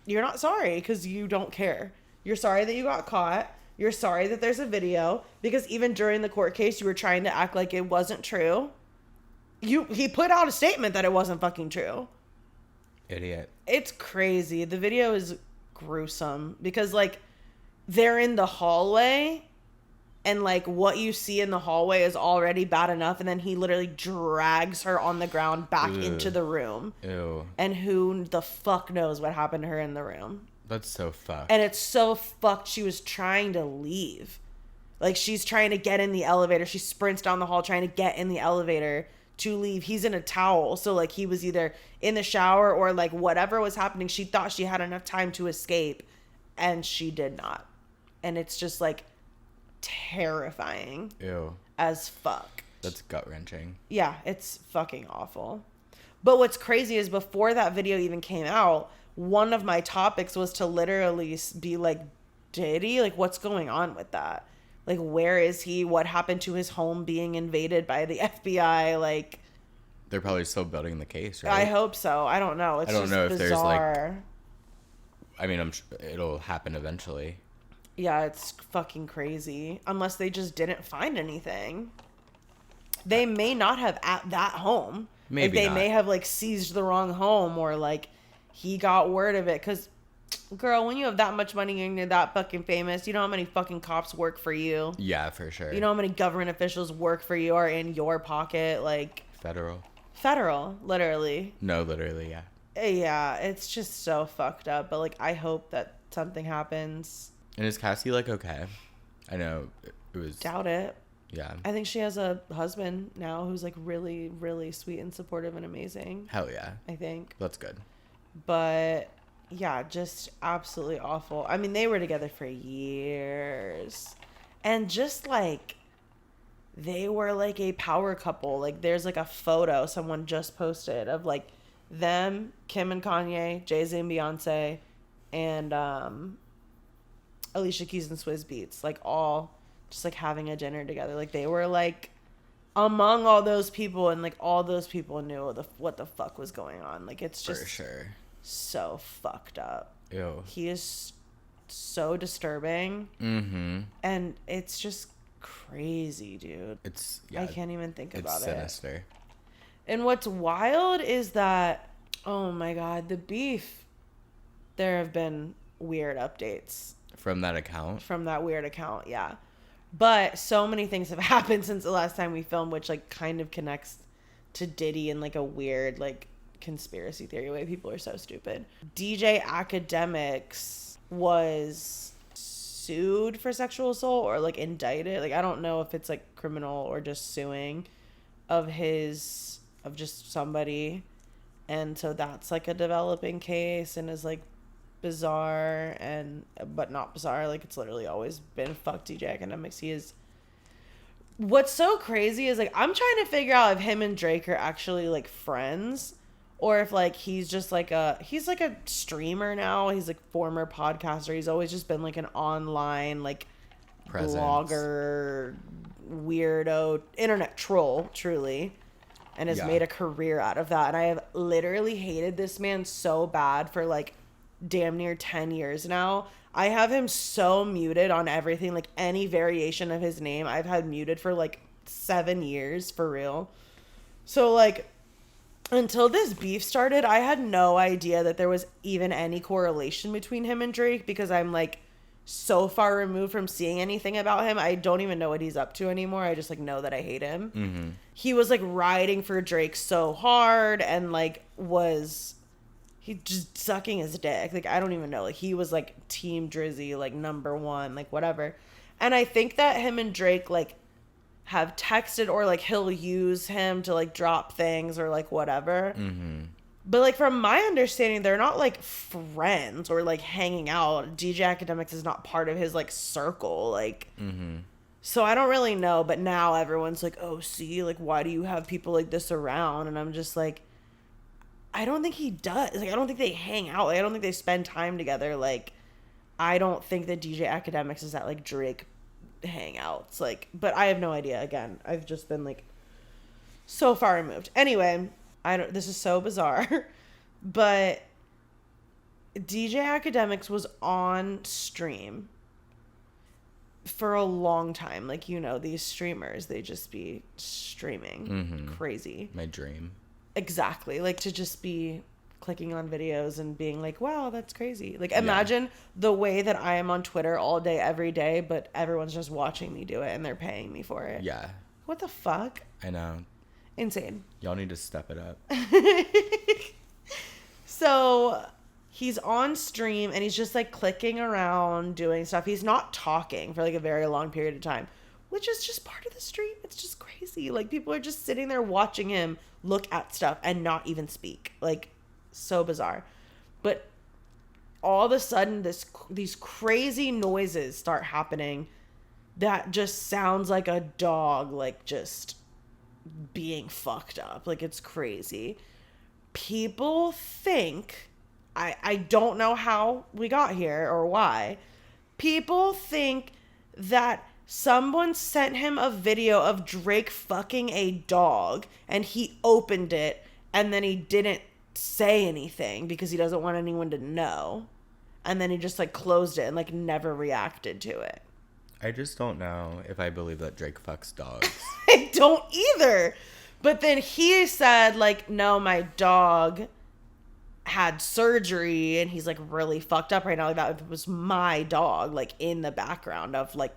You're not sorry because you don't care. You're sorry that you got caught. You're sorry that there's a video because even during the court case, you were trying to act like it wasn't true. He put out a statement that it wasn't fucking true. Idiot. It's crazy. The video is gruesome because, like, they're in the hallway and, like, what you see in the hallway is already bad enough. And then he literally drags her on the ground back into the room. Ew. And who the fuck knows what happened to her in the room. That's so fucked. And it's so fucked. She was trying to leave. Like, she's trying to get in the elevator. She sprints down the hall trying to get in the elevator to leave. He's in a towel. So, like, he was either in the shower or, like, whatever was happening. She thought she had enough time to escape. And she did not. And it's just, like, terrifying Ew. as fuck. That's gut-wrenching. Yeah, it's fucking awful. But what's crazy is before that video even came out, one of my topics was to literally be like, Diddy? Like, what's going on with that? Like, where is he? What happened to his home being invaded by the FBI? Like, They're probably still building the case, right? I hope so. I don't know. It's I don't just know if bizarre. there's, like... I mean, it'll happen eventually. Yeah, it's fucking crazy. Unless they just didn't find anything. They may not have at that home. Maybe like, they not. may have, like, seized the wrong home, or, like, he got word of it. Because, girl, when you have that much money and you're that fucking famous, you know how many fucking cops work for you? Yeah, for sure. You know how many government officials work for you, are in your pocket? Like... Federal, literally. No, literally, yeah. Yeah, it's just so fucked up. But, like, I hope that something happens. And is Cassie, like, okay? I know it was... Doubt it. Yeah. I think she has a husband now who's, like, really, really sweet and supportive and amazing. Hell yeah. I think. That's good. But, yeah, just absolutely awful. I mean, they were together for years. And just, like, they were, like, a power couple. Like, there's, like, a photo someone just posted of, like, them, Kim and Kanye, Jay-Z and Beyonce, and Alicia Keys and Swizz Beatz, like, all just, like, having a dinner together. Like, they were, like, among all those people, and, like, all those people knew what the fuck was going on. Like, it's just... For sure. So fucked up. Ew. He is so disturbing. Mm-hmm. And it's just crazy, dude. It's... Yeah, I can't even think about it. It's sinister. And what's wild is that, oh my God, the beef, there have been weird updates. From that account? From that weird account, yeah. But so many things have happened since the last time we filmed, which, like, kind of connects to Diddy in, like, a weird, like, conspiracy theory way. People are so stupid. DJ Academics was sued for sexual assault, or, like, indicted. Like, I don't know if it's, like, criminal or just suing of just somebody. And so that's, like, a developing case, and is, like, bizarre, but not bizarre. Like, it's literally always been fuck DJ Academics. He is... What's so crazy is, like, I'm trying to figure out if him and Drake are actually, like, friends, or if, like, he's just, like, he's, like, a streamer now. He's, like, former podcaster. He's always just been, like, an online, like, presence. Blogger, weirdo, internet troll, truly, and has made a career out of that. And I have literally hated this man so bad for, like, damn near 10 years now. I have him so muted on everything. Like, any variation of his name I've had muted for, like, 7 years, for real. So, like, until this beef started, I had no idea that there was even any correlation between him and Drake, because I'm, like, so far removed from seeing anything about him. I don't even know what he's up to anymore. I just, like, know that I hate him. Mm-hmm. He was, like, riding for Drake so hard, and, like, he just sucking his dick. Like, I don't even know. Like, he was, like, Team Drizzy, like, #1, like, whatever. And I think that him and Drake, like, have texted, or, like, he'll use him to, like, drop things, or, like, whatever. Mm-hmm. But, like, from my understanding, they're not, like, friends or, like, hanging out. DJ Academics is not part of his, like, circle. Like, So I don't really know. But now everyone's like, oh, see, like, why do you have people like this around? And I'm just like, I don't think he does. Like, I don't think they hang out. Like, I don't think they spend time together. Like, I don't think that DJ Academics is at, like, Drake hangouts. Like, but I have no idea. Again, I've just been, like, so far removed. Anyway, this is so bizarre. But DJ Academics was on stream for a long time. Like, you know, these streamers, they just be streaming. Crazy. My dream. Exactly. Like, to just be clicking on videos and being like, wow, that's crazy. Like, imagine the way that I am on Twitter all day, every day, but everyone's just watching me do it and they're paying me for it. Yeah. What the fuck? I know. Insane. Y'all need to step it up. So he's on stream and he's just, like, clicking around, doing stuff. He's not talking for, like, a very long period of time, which is just part of the stream. It's just crazy. Like, people are just sitting there watching him look at stuff and not even speak. Like, so bizarre. But all of a sudden, these crazy noises start happening that just sounds like a dog, like, just being fucked up. Like, it's crazy. People think, I don't know how we got here or why. People think that someone sent him a video of Drake fucking a dog, and he opened it, and then he didn't say anything because he doesn't want anyone to know. And then he just, like, closed it and, like, never reacted to it. I just don't know if I believe that Drake fucks dogs. I don't either. But then he said, like, no, my dog had surgery and he's, like, really fucked up right now. Like, that was my dog, like, in the background of, like,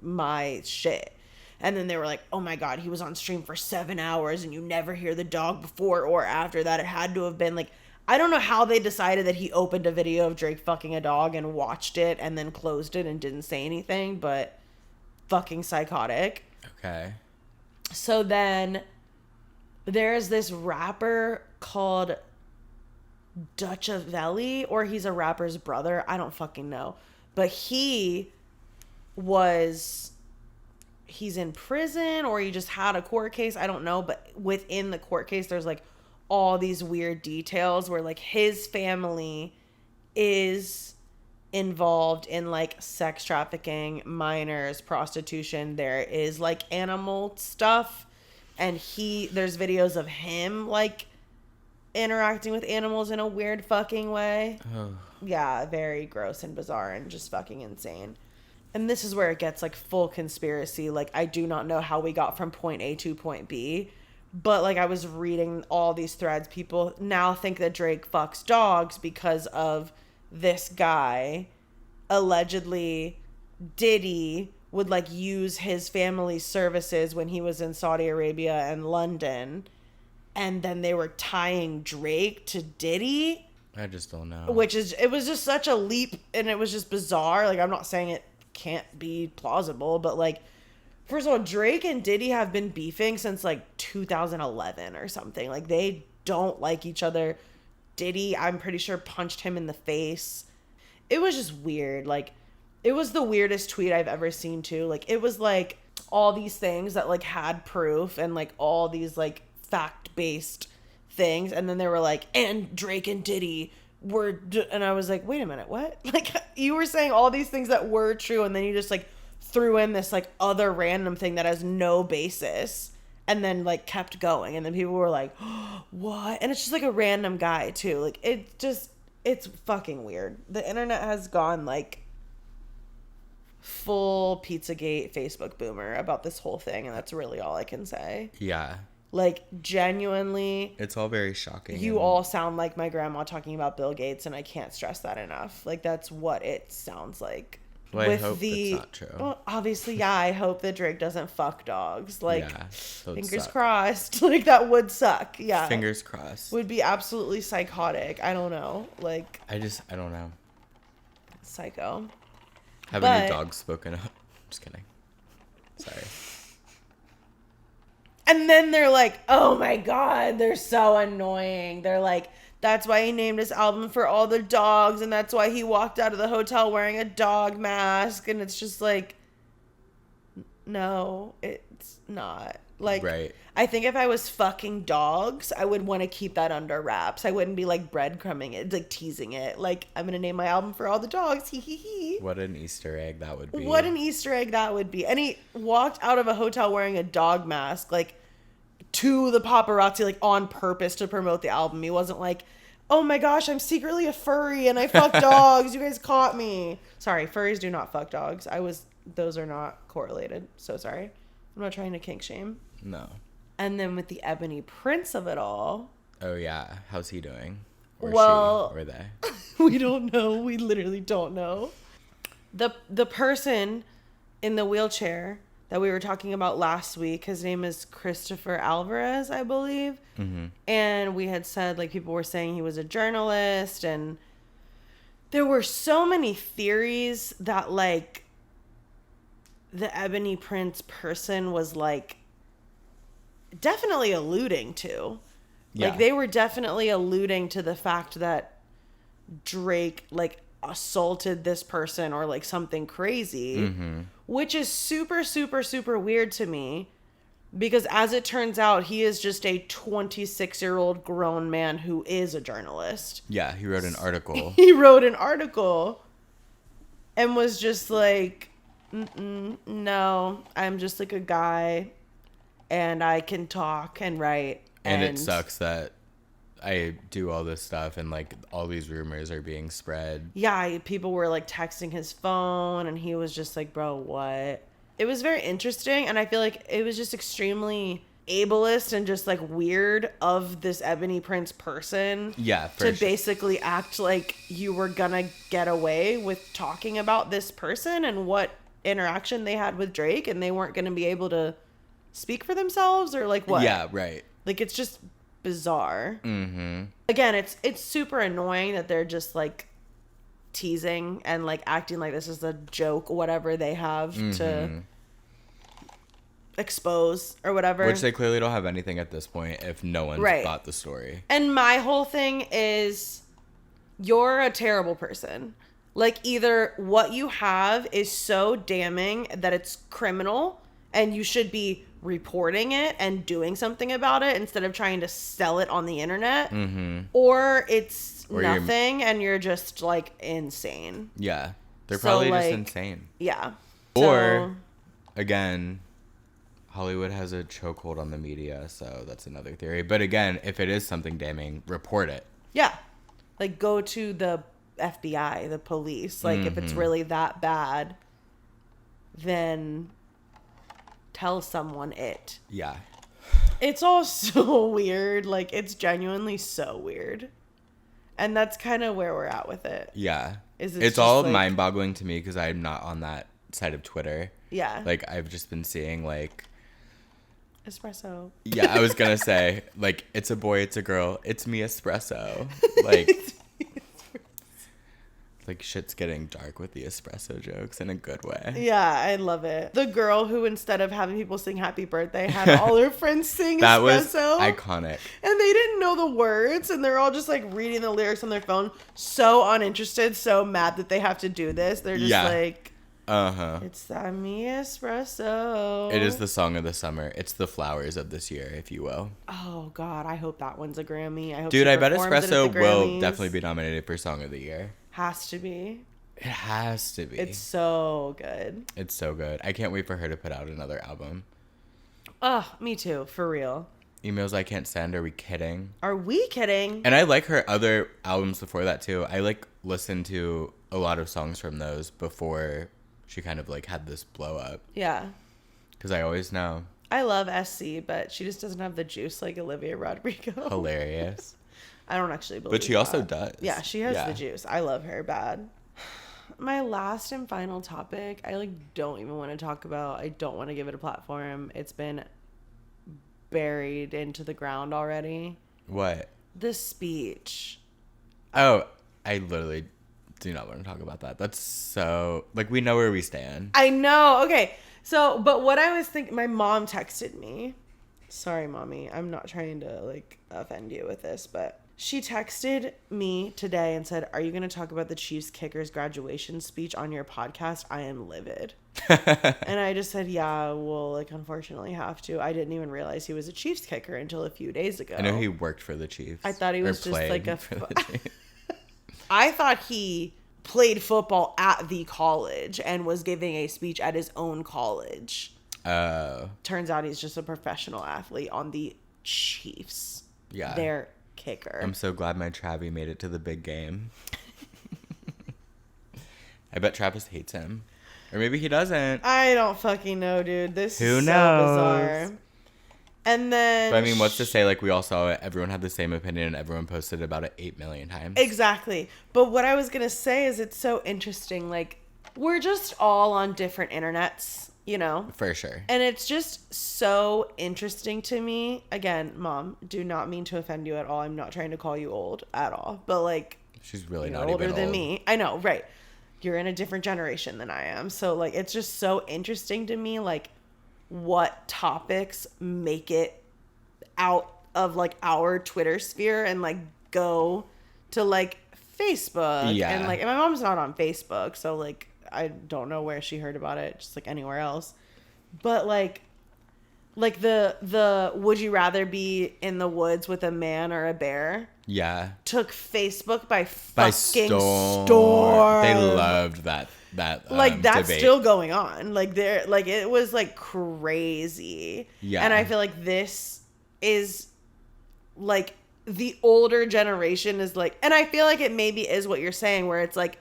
my shit. And then they were like, oh my God, he was on stream for 7 hours and you never hear the dog before or after that. It had to have been, like, I don't know how they decided that he opened a video of Drake fucking a dog and watched it and then closed it and didn't say anything, but fucking psychotic. Okay. So then there's this rapper called Dutchavelli, or he's a rapper's brother. I don't fucking know. But he's in prison or he just had a court case. I don't know. But within the court case, there's like all these weird details where like his family is involved in like sex trafficking, minors, prostitution. There is like animal stuff, and there's videos of him like interacting with animals in a weird fucking way. Oh. Yeah, very gross and bizarre and just fucking insane. And this is where it gets like full conspiracy. Like, I do not know how we got from point A to point B, but like I was reading all these threads. People now think that Drake fucks dogs because of this guy. Allegedly, Diddy would like use his family's services when he was in Saudi Arabia and London, and then they were tying Drake to Diddy. I just don't know. It was just such a leap, and it was just bizarre. Like, I'm not saying it can't be plausible, but like, first of all, Drake and Diddy have been beefing since like 2011 or something. Like, they don't like each other. Diddy, I'm pretty sure, punched him in the face. It was just weird. Like, it was the weirdest tweet I've ever seen too. Like, it was like all these things that like had proof and like all these like fact-based things, and then they were like, and Drake and Diddy were, and I was like, wait a minute, what? Like, you were saying all these things that were true, and then you just like threw in this like other random thing that has no basis, and then like kept going, and then people were like, oh, what? And it's just like a random guy too. Like, it's fucking weird. The internet has gone like full Pizzagate Facebook boomer about this whole thing, and that's really all I can say. Yeah. Like, genuinely, it's all very shocking. You all sound like my grandma talking about Bill Gates, and I can't stress that enough. Like, that's what it sounds like. Well, I hope it's not true. Well, obviously, yeah, I hope that Drake doesn't fuck dogs. Like, yeah, fingers crossed. Like, that would suck. Yeah. Fingers crossed. Would be absolutely psychotic. I don't know. Like, I don't know. Psycho. Have a new dog spoken up? Just kidding. Sorry. And then they're like, oh my God, they're so annoying. They're like, that's why he named his album For All the Dogs, and that's why he walked out of the hotel wearing a dog mask. And it's just like, no, it's not. Like, right. I think if I was fucking dogs, I would want to keep that under wraps. I wouldn't be like breadcrumbing it, like teasing it. Like, I'm going to name my album For All the Dogs. Hee hee hee. What an Easter egg that would be. What an Easter egg that would be. And he walked out of a hotel wearing a dog mask, like, to the paparazzi, like, on purpose to promote the album. He wasn't like, oh my gosh, I'm secretly a furry and I fuck dogs. You guys caught me. Sorry, furries do not fuck dogs. Those are not correlated. So sorry. I'm not trying to kink shame. No. And then with the Ebony Prince of it all. Oh, yeah. How's he doing? Or well, she, or they? We don't know. We literally don't know. The person in the wheelchair that we were talking about last week, his name is Christopher Alvarez, I believe. Mm-hmm. And we had said, like, people were saying he was a journalist, and there were so many theories that, like, the Ebony Prince person was, like, definitely alluding to. Yeah. Like, they were definitely alluding to the fact that Drake, like, assaulted this person or, like, something crazy, mm-hmm. which is super, super, super weird to me, because as it turns out, he is just a 26-year-old grown man who is a journalist. Yeah, he wrote an article. He wrote an article and was just like, No, I'm just like a guy, and I can talk and write. And it sucks that I do all this stuff and like all these rumors are being spread. Yeah, people were like texting his phone, and he was just like, bro, what? It was very interesting, and I feel like it was just extremely ableist and just like weird of this Ebony Prince person. Yeah, to basically act like you were gonna get away with talking about this person and what interaction they had with Drake, and they weren't gonna be able to speak for themselves, or like what? Yeah, right. Like, it's just bizarre. Mm-hmm. Again, it's super annoying that they're just like teasing and like acting like this is a joke, whatever they have to expose or whatever. Which they clearly don't have anything at this point if no one's bought the story. And my whole thing is, you're a terrible person. Like, either what you have is so damning that it's criminal and you should be reporting it and doing something about it instead of trying to sell it on the internet, or it's nothing and you're just like insane. Yeah, they're probably like, just insane. Yeah. Or again, Hollywood has a chokehold on the media, so that's another theory. But again, if it is something damning, report it. Yeah, like go to the FBI, the police. Like if it's really that bad, then tell someone it. Yeah. It's all so weird. Like, it's genuinely so weird. And that's kind of where we're at with it. Yeah. It's all like, mind-boggling to me because I'm not on that side of Twitter. Yeah. Like, I've just been seeing, like... Espresso. Yeah, I was going to say, like, it's a boy, it's a girl, it's me, espresso. Like... Like, shit's getting dark with the espresso jokes in a good way. Yeah, I love it. The girl who, instead of having people sing happy birthday, had all her friends sing that espresso. Was iconic. And they didn't know the words, and they're all just, like, reading the lyrics on their phone. So uninterested, so mad that they have to do this. They're just like... It's that me espresso. It is the song of the summer. It's the flowers of this year, if you will. Oh, God. I hope that one's a Grammy. Dude, I bet espresso will definitely be nominated for song of the year. Has to be. It has to be. It's so good. It's so good. I can't wait for her to put out another album. Oh, me too. For real. Emails I Can't Send. Are we kidding? Are we kidding? And I like her other albums before that, too. I, like, listened to a lot of songs from those before she kind of, like, had this blow up. Yeah. Because I always know. I love SC, but she just doesn't have the juice like Olivia Rodrigo. Hilarious. I don't actually believe But she also does. Yeah, she has the juice. I love her bad. My last and final topic, I like don't even want to talk about. I don't want to give it a platform. It's been buried into the ground already. What? The speech. Oh, I literally do not want to talk about that. That's so... Like, we know where we stand. I know. Okay. So, but what I was thinking... My mom texted me. Sorry, Mommy. I'm not trying to, like, offend you with this, but... She texted me today and said, "Are you going to talk about the Chiefs kicker's graduation speech on your podcast? I am livid." And I just said, yeah, we'll, like, unfortunately have to. I didn't even realize he was a Chiefs kicker until a few days ago. I know he worked for the Chiefs. I thought he was just like a... I thought he played football at the college and was giving a speech at his own college. Oh. Turns out he's just a professional athlete on the Chiefs. Yeah. Their kicker. I'm so glad my Travie made it to the big game. I bet Travis hates him. Or maybe he doesn't. I don't fucking know, dude. This Who is knows? so bizarre. And then... But I mean, what's to say, like, we all saw it, everyone had the same opinion, and everyone posted about it 8 million times. Exactly. But what I was going to say is it's so interesting. Like, we're just all on different internets, you know? For sure. And it's just so interesting to me. Again, Mom, do not mean to offend you at all. I'm not trying to call you old at all. But, like... She's really you're not older even than old. me. I know, right. You're in a different generation than I am. So, like, it's just so interesting to me, like, what topics make it out of, like, our Twitter sphere and, like, go to, like, Facebook. Yeah. And, like, and my mom's not on Facebook, so, like, I don't know where she heard about it, just, like, anywhere else. But, like the would you rather be in the woods with a man or a bear? Yeah. Took Facebook by fucking storm. storm. They loved that that like that's debate. still going on. Like there, like it was like crazy. Yeah. And I feel like this is like the older generation is like, and I feel like it maybe is what you're saying, where it's like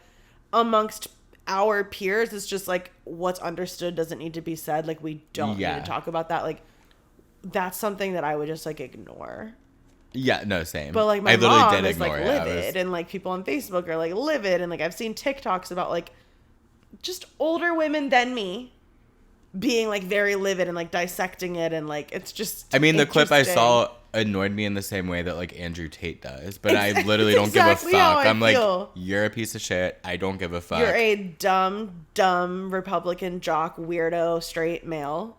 amongst our peers, it's just like what's understood doesn't need to be said. Like we don't need to talk about that. Like that's something that I would just like ignore. Yeah, no, same. But like my I literally mom did is like ignore livid, and like people on Facebook are like livid, and like I've seen TikToks about like just older women than me being like very livid and like dissecting it, and like it's just I mean, the clip I interesting. saw annoyed me in the same way that like Andrew Tate does, but I literally don't exactly give a how fuck. I I'm feel. like, you're a piece of shit. I don't give a fuck. You're a dumb Republican jock, weirdo, straight male,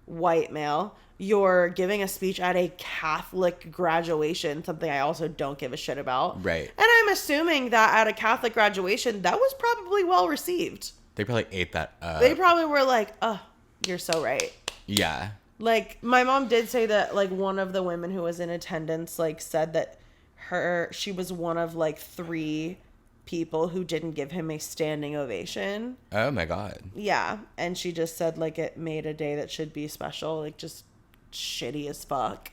white male. You're giving a speech at a Catholic graduation, something I also don't give a shit about. Right. And I'm assuming that at a Catholic graduation, that was probably well received. They probably ate that up. They probably were like, oh, you're so right. Yeah. Like, my mom did say that, like, one of the women who was in attendance, like, said that she was one of, like, 3 people who didn't give him a standing ovation. Oh my God. Yeah. And she just said, like, it made a day that should be special. Like, just shitty as fuck.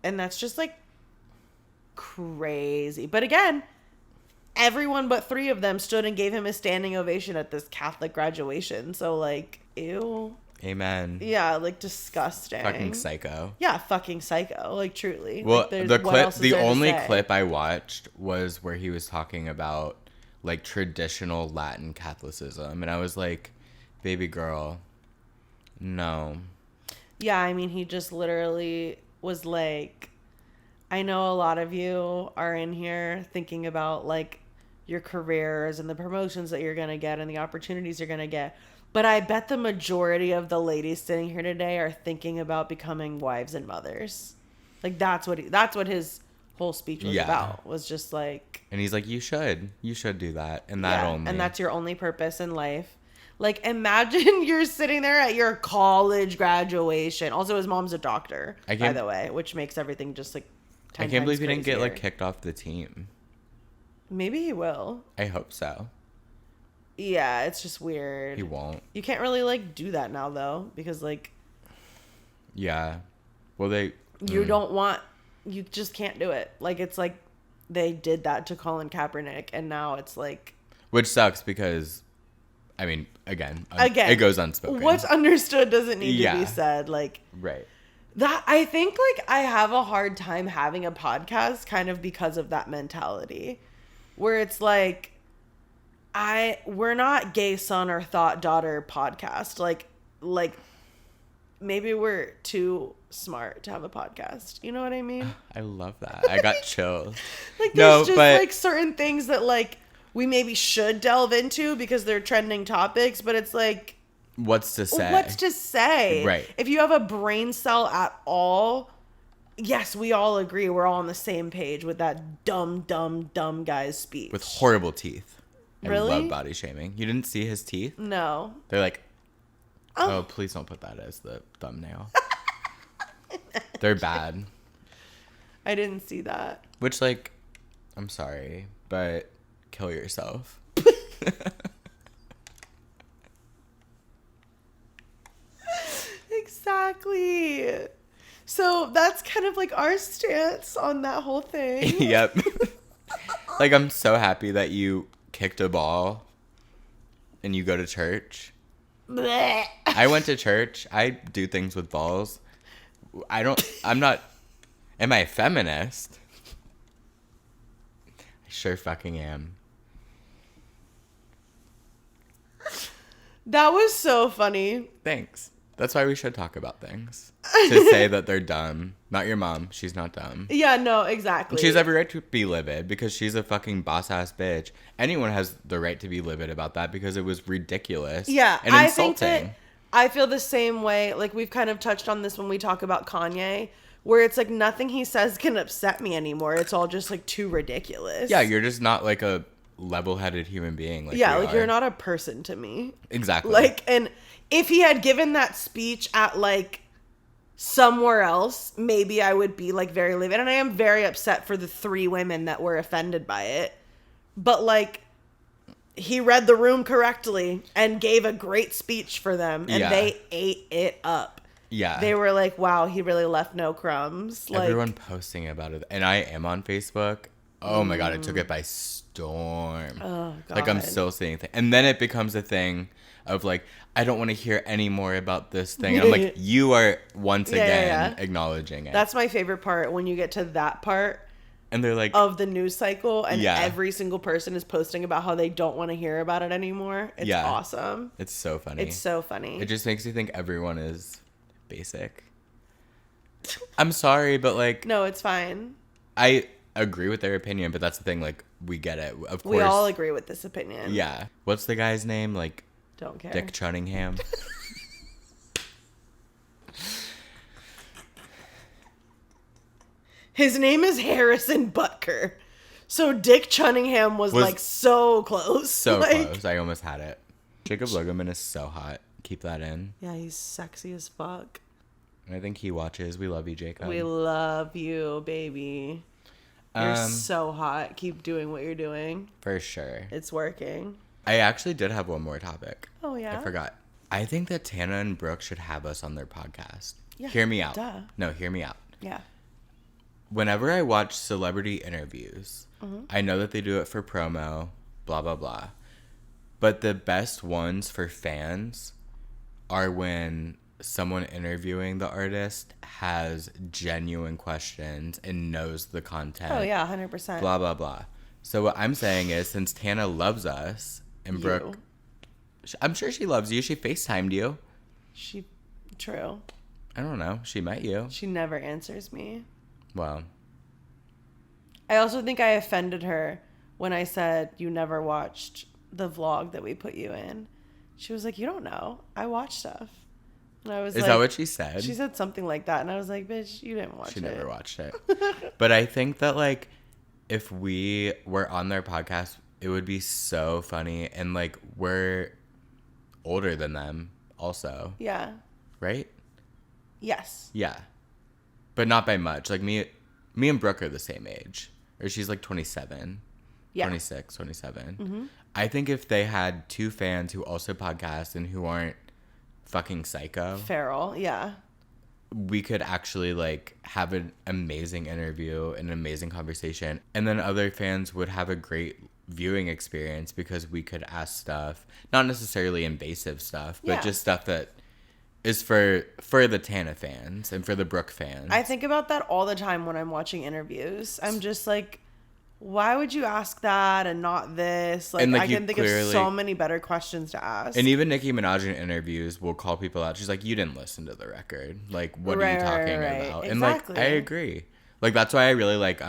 And that's just, like, crazy. But again, everyone but 3 of them stood and gave him a standing ovation at this Catholic graduation. So, like, ew. Amen. Yeah, like, disgusting. Fucking psycho. Yeah, fucking psycho. Like, truly. Well, like, the what clip, else is the there to only say? clip I watched was where he was talking about like traditional Latin Catholicism, and I was like, baby girl, no. Yeah, I mean, he just literally was like, I know a lot of you are in here thinking about, like, your careers and the promotions that you're going to get and the opportunities you're going to get. But I bet the majority of the ladies sitting here today are thinking about becoming wives and mothers. Like, that's what his whole speech was about. Was just like... And he's like, you should do that. And that only. And that's your only purpose in life. Like, imagine you're sitting there at your college graduation. Also, his mom's a doctor, by the way, which makes everything just, like, 10 I can't believe he times didn't get, like, crazier. kicked off the team. Maybe he will. I hope so. Yeah, it's just weird. He won't. You can't really, like, do that now, though, because, like... Yeah. Well, they... You don't want... You just can't do it. Like, it's like they did that to Colin Kaepernick, and now it's like... Which sucks because, I mean, again, it goes unspoken. What's understood doesn't need to be said. Like... Right. That I think, like, I have a hard time having a podcast kind of because of that mentality, where it's like, we're not gay son or thought daughter podcast. Like maybe we're too smart to have a podcast. You know what I mean? I love that. I got chills. Like, there's like certain things that like we maybe should delve into because they're trending topics, but it's like, what's to say? What's to say? Right. If you have a brain cell at all, yes, we all agree. We're all on the same page with that dumb guy's speech. With horrible teeth. Really? I love body shaming. You didn't see his teeth? No. They're like, oh, please don't put that as the thumbnail. They're bad. I didn't see that. Which, like, I'm sorry, but kill yourself. Exactly. So that's kind of like our stance on that whole thing. Yep. Like, I'm so happy that you kicked a ball and you go to church. Blech. I went to church. I do things with balls. I'm not, am I a feminist? I sure fucking am. That was so funny. Thanks. That's why we should talk about things. To say that they're dumb. Not your mom. She's not dumb. Yeah, no, exactly. And she has every right to be livid because she's a fucking boss-ass bitch. Anyone has the right to be livid about that because it was ridiculous. Yeah, and I insulting. think that I feel the same way. Like, we've kind of touched on this when we talk about Kanye, where it's like nothing he says can upset me anymore. It's all just like too ridiculous. Yeah, you're just not like a level-headed human being. Like, yeah, like you're not a person to me. Exactly. Like, and if he had given that speech at like somewhere else, maybe I would be like very livid. And I am very upset for the 3 women that were offended by it. But like, he read the room correctly and gave a great speech for them, and they ate it up. Yeah. They were like, wow, he really left no crumbs. Like, everyone posting about it. And I am on Facebook. Oh my God, it took it by storm. Oh, God. Like, I'm still seeing things. And then it becomes a thing of like, I don't want to hear any more about this thing. And I'm like, you are once again acknowledging it. That's my favorite part, when you get to that part. And they're like, Of the news cycle, and every single person is posting about how they don't want to hear about it anymore. It's awesome. It's so funny. It's so funny. It just makes you think everyone is basic. I'm sorry, but like, No, it's fine. I agree with their opinion, but that's the thing. Like, we get it. Of course. We all agree with this opinion. Yeah. What's the guy's name? Like, Don't care. Dick Cunningham. His name is Harrison Butker. So Dick Cunningham was like so close. So like, close. I almost had it. Jacob Lugeman is so hot. Keep that in. Yeah, he's sexy as fuck. I think he watches. We love you, Jacob. We love you, baby. You're so hot. Keep doing what you're doing. For sure. It's working. I actually did have one more topic. Oh, yeah? I forgot. I think that Tana and Brooke should have us on their podcast. Yeah, Hear me out. duh. No, hear me out. Yeah. Whenever I watch celebrity interviews, I know that they do it for promo, blah, blah, blah. But the best ones for fans are when someone interviewing the artist has genuine questions and knows the content. Oh, yeah, 100%. Blah, blah, blah. So what I'm saying is, since Tana loves us and Brooke, I'm sure she loves you. She FaceTimed you. True. I don't know. She met you. She never answers me. Well. I also think I offended her when I said you never watched the vlog that we put you in. She was like, you don't know. I watch stuff. And I was Is like, that what she said? She said something like that. And I was like, bitch, you didn't watch it. She never watched it. But I think that, like, if we were on their podcast, it would be so funny. And, like, we're older than them also. Yeah. Right? Yes. Yeah. But not by much. Like, me and Brooke are the same age. Or she's, like, 27. Yeah. 26, 27. Mm-hmm. I think if they had two fans who also podcast and who aren't fucking psycho. Feral, yeah. We could actually, like, have an amazing interview, an amazing conversation. And then other fans would have a great viewing experience because we could ask stuff, not necessarily invasive stuff, but just stuff that is for the Tana fans and for the Brooke fans. I think about that all the time when I'm watching interviews. I'm just like, why would you ask that and not this? Like, I can think of so many better questions to ask. And even Nicki Minaj in interviews will call people out. She's like, you didn't listen to the record. Like, what are you talking about? Exactly. And, like, I agree. Like, that's why I really like,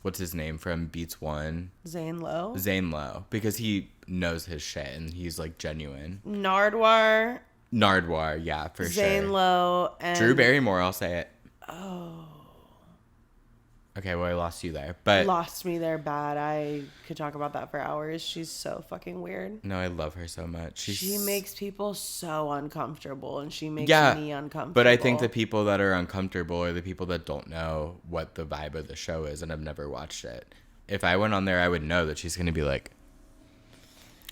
what's his name from Beats One? Zane Lowe. Because he knows his shit and he's, like, genuine. Nardwuar, yeah, for sure. Zane Lowe, and Drew Barrymore, I'll say it. Oh. Okay, well, I lost you there. But lost me there bad. I could talk about that for hours. She's so fucking weird. No, I love her so much. She makes people so uncomfortable, and she makes me uncomfortable. But I think the people that are uncomfortable are the people that don't know what the vibe of the show is and have never watched it. If I went on there, I would know that she's going to be like,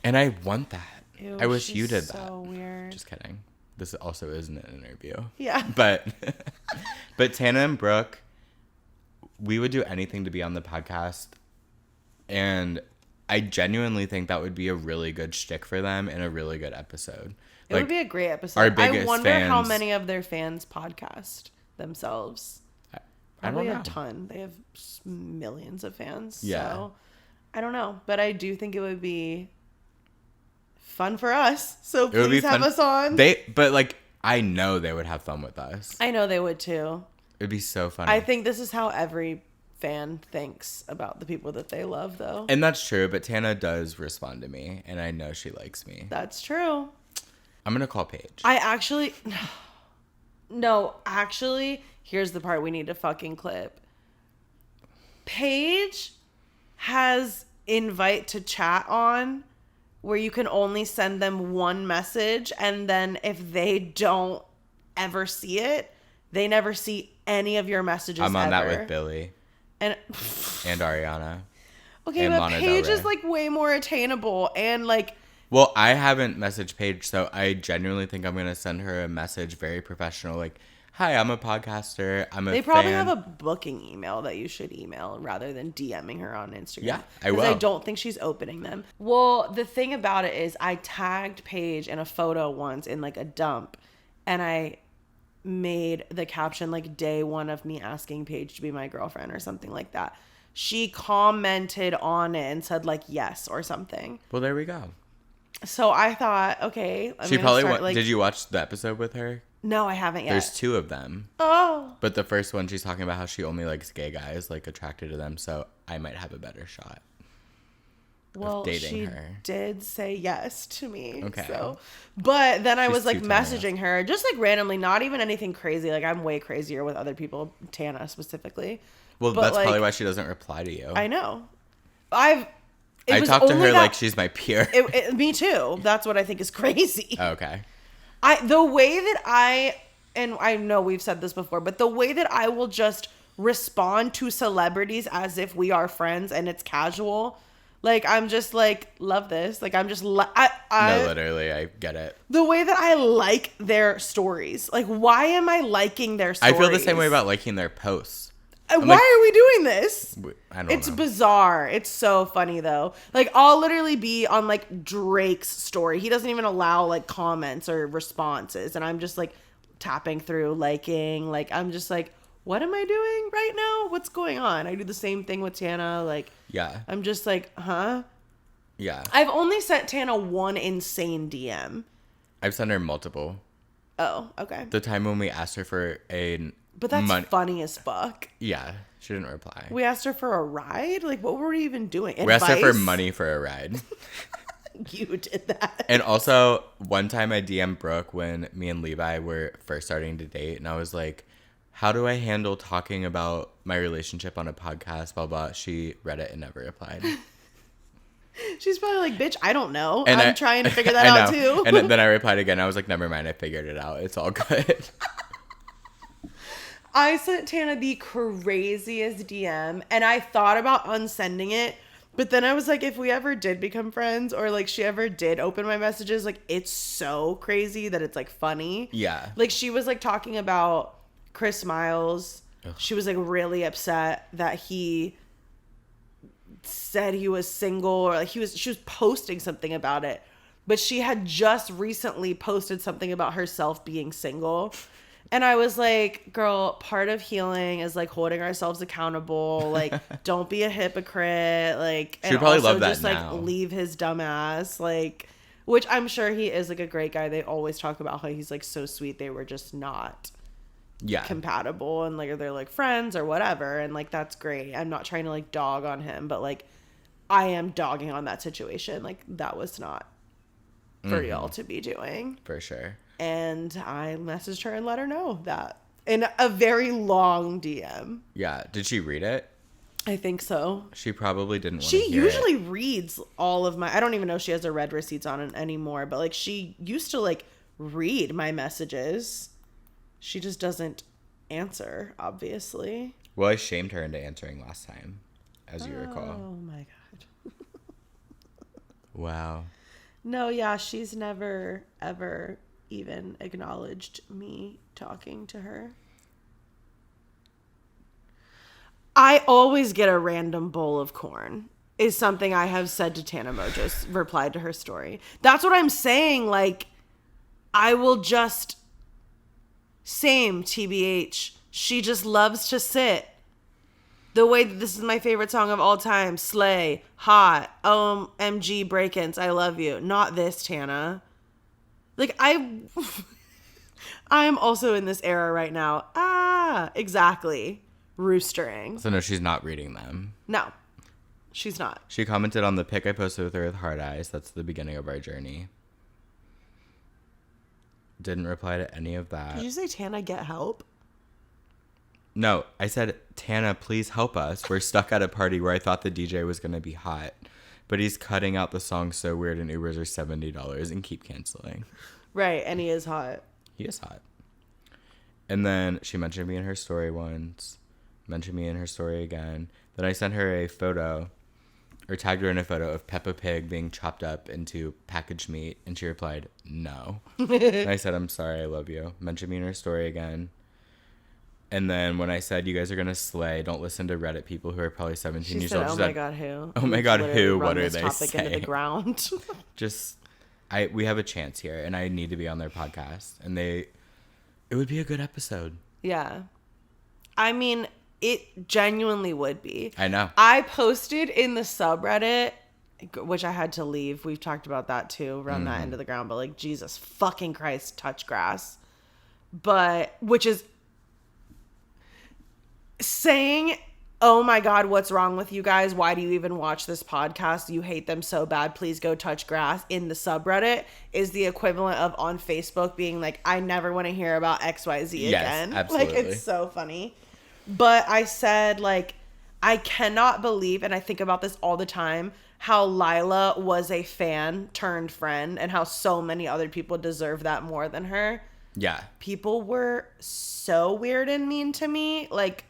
and I want that. Ew, I wish you did that. So weird. Just kidding. This also isn't an interview. Yeah. But Tana and Brooke, we would do anything to be on the podcast. And I genuinely think that would be a really good shtick for them and a really good episode. It would be a great episode. Our biggest I wonder fans, how many of their fans podcast themselves. Probably a ton. They have millions of fans. Yeah. So I don't know. But I do think it would be fun for us. So please have us on. But like, I know they would have fun with us. I know they would too. It'd be so funny. I think this is how every fan thinks about the people that they love, though. And that's true, but Tana does respond to me, and I know she likes me. That's true. I'm going to call Paige. No, actually, here's the part we need to fucking clip. Paige has invite to chat on where you can only send them one message, and then if they don't ever see it, they never see any of your messages. I'm on ever. that with Billy and Ariana. Okay, and but Lana Del Paige Rey. is like way more attainable and like Well, I haven't messaged Paige, so I genuinely think I'm gonna send her a message, very professional, like, "Hi, I'm a podcaster. I'm a they probably fan." have a booking email that you should email rather than DMing her on Instagram. Yeah, I Because I will. don't think she's opening them. Well, the thing about it is I tagged Paige in a photo once in like a dump, and I made the caption like day one of me asking Paige to be my girlfriend or something like that. She commented on it and said like yes or something. Well, there we go. So I thought, okay, She probably did you watch the episode with her? No, I haven't yet. There's 2 of them. Oh. But the first one, she's talking about how she only likes gay guys, like attracted to them, so I might have a better shot. Well, dating she her. did say yes to me. Okay. So, but then I She's was like too tiny. messaging her just like randomly, not even anything crazy. Like I'm way crazier with other people, Tana specifically. Well, But, that's like, probably why she doesn't reply to you. I know. I talked to her like she's my peer. Me too. That's what I think is crazy. Okay. The way that and I know we've said this before, but the way that I will just respond to celebrities as if we are friends and it's casual, like I'm just like love this. Like I'm just no, literally, I get it. the way that I like their stories. Like why am I liking their stories? I feel the same way about liking their posts. Why like, are we doing this? I don't It's know. bizarre. It's so funny though. Like I'll literally be on like Drake's story. He doesn't even allow like comments or responses, and I'm just like tapping through, liking. Like I'm just like, what am I doing right now? What's going on? I do the same thing with Tana. Like Yeah. I'm just like, huh? Yeah. I've only sent Tana one insane DM. I've sent her multiple. Oh, okay. The time when we asked her for But that's funny as fuck. Yeah, she didn't reply. We asked her for a ride? Like, what were we even doing? We asked her for Advice? money for a ride. You did that. And also, one time I DM'd Brooke when me and Levi were first starting to date, and I was like, how do I handle talking about my relationship on a podcast, blah, blah. She read it and never replied. She's probably like, bitch, I don't know. And I'm trying to figure that I out know. too. And then I replied again. I was like, never mind, I figured it out. It's all good. I sent Tana the craziest DM, and I thought about unsending it, but then I was like, if we ever did become friends, or like she ever did open my messages, like it's so crazy that it's like funny. Yeah. Like she was like talking about Chris Miles. Ugh. She was like really upset that he said he was single, or like she was posting something about it, but she had just recently posted something about herself being single. And I was like, girl, part of healing is like holding ourselves accountable. Like, don't be a hypocrite. Like, She'd and probably also love that just now. like leave his dumb ass. Like, which I'm sure he is like a great guy. They always talk about how he's like so sweet. They were just not compatible, and like they're like friends or whatever. And like that's great. I'm not trying to like dog on him, but like I am dogging on that situation. Like that was not for y'all to be doing. For sure. And I messaged her and let her know that in a very long DM. Yeah. Did she read it? I think so. She probably didn't want to She hear usually it. reads all of my, I don't even know if she has her read receipts on it anymore, but like she used to like read my messages. She just doesn't answer, obviously. Well, I shamed her into answering last time, as you recall. Oh my God. Wow. No, yeah, she's never, ever even acknowledged me talking to her. I always get a random bowl of corn is something I have said to Tana Mojo's replied to her story. That's what I'm saying. Like, I will just, same TBH. She just loves to sit. The way that this is my favorite song of all time. Slay. Hot. OMG break-ins. I love you. Not this, Tana. Like, I'm also in this era right now. Exactly. Roostering. So no, she's not reading them. No, she's not. She commented on the pic I posted with her with hard eyes. That's the beginning of our journey. Didn't reply to any of that. Did you say, Tana, get help? No, I said, Tana, please help us. We're stuck at a party where I thought the DJ was going to be hot, but he's cutting out the song so weird and Ubers are $70 and keep canceling. Right, and he is hot. He is hot. And then she mentioned me in her story once, mentioned me in her story again. Then I sent her a photo or tagged her in a photo of Peppa Pig being chopped up into packaged meat, and she replied, "No." And I said, "I'm sorry, I love you." Mentioned me in her story again. And then when I said, "You guys are gonna slay, don't listen to Reddit people who are probably 17 She years said, old." "Oh my god, who? "Oh my We've god, literally who? run What are this they topic into the saying?" ground." Just, we have a chance here, and I need to be on their podcast, and it would be a good episode. Yeah. I mean, it genuinely would be. I know. I posted in the subreddit, which I had to leave. We've talked about that too, run that into the ground, but like, Jesus fucking Christ, touch grass. But, which is saying, "Oh my God, what's wrong with you guys? Why do you even watch this podcast? You hate them so bad. Please go touch grass," in the subreddit is the equivalent of on Facebook being like, "I never want to hear about XYZ again." Absolutely. Like, it's so funny. But I said, like, I cannot believe, and I think about this all the time, how Lila was a fan turned friend and how so many other people deserve that more than her. Yeah. People were so weird and mean to me. Like,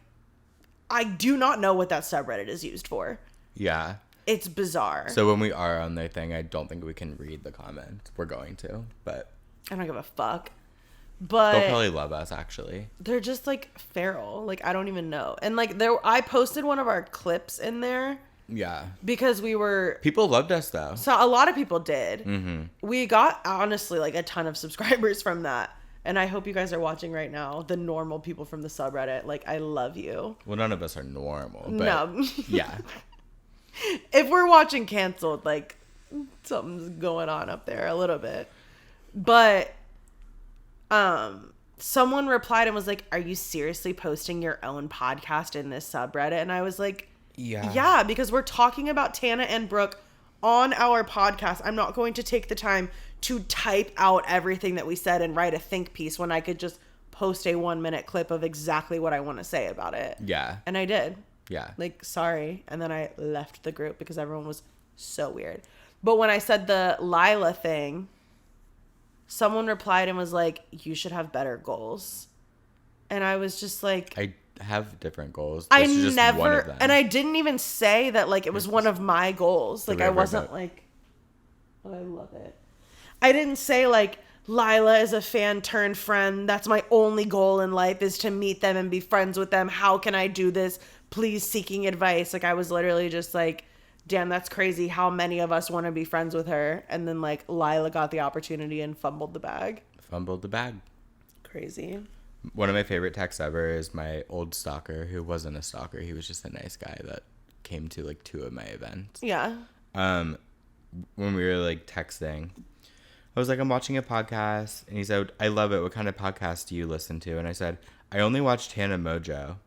I do not know what that subreddit is used for. Yeah. It's bizarre. So when we are on their thing, I don't think we can read the comments. We're going to, but I don't give a fuck. But they'll probably love us, actually. they're just like feral. Like, I don't even know. And like, I posted one of our clips in there Yeah. because we were. People loved us, though. So a lot of people did. Mm-hmm. We got, honestly, like a ton of subscribers from that. And I hope you guys are watching right now. The normal people from the subreddit. Like, I love you. Well, none of us are normal, but No. yeah. If we're watching Canceled, like, something's going on up there a little bit. But someone replied and was like, "Are you seriously posting your own podcast in this subreddit?" And I was like, yeah, because we're talking about Tana and Brooke on our podcast. I'm not going to take the time to type out everything that we said and write a think piece when I could just post a 1-minute clip of exactly what I want to say about it. Yeah. And I did. Yeah. Like, sorry. And then I left the group because everyone was so weird. But when I said the Lila thing, someone replied and was like, "You should have better goals." And I was just like, I have different goals. I This is just never, one of them. and I didn't even say that, like, it was one of my goals. Like, I wasn't riverboat. like, oh, I love it. I didn't say, like, Lila is a fan turned friend. That's my only goal in life, is to meet them and be friends with them. How can I do this? Please, seeking advice. Like, I was literally just like, damn, that's crazy how many of us want to be friends with her. And then, like, Lila got the opportunity and fumbled the bag. Fumbled the bag. Crazy. One of my favorite texts ever is my old stalker, who wasn't a stalker. He was just a nice guy that came to like 2 of my events. Yeah. When we were like texting, I was like, "I'm watching a podcast," and he said, "I love it. What kind of podcast do you listen to?" And I said, "I only watch Tana Mojo."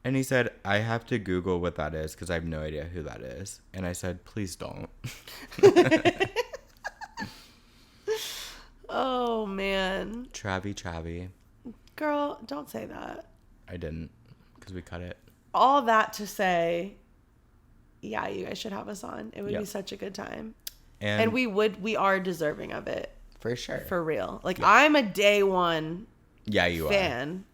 And he said, "I have to Google what that is because I have no idea who that is." And I said, "Please don't." Oh, man. Travy. Girl, don't say that. I didn't, because we cut it. All that to say, yeah, you guys should have us on. It would be Yep. such a good time. And we are deserving of it. for sure. For real. Like, Yeah. I'm a day one Yeah, you fan.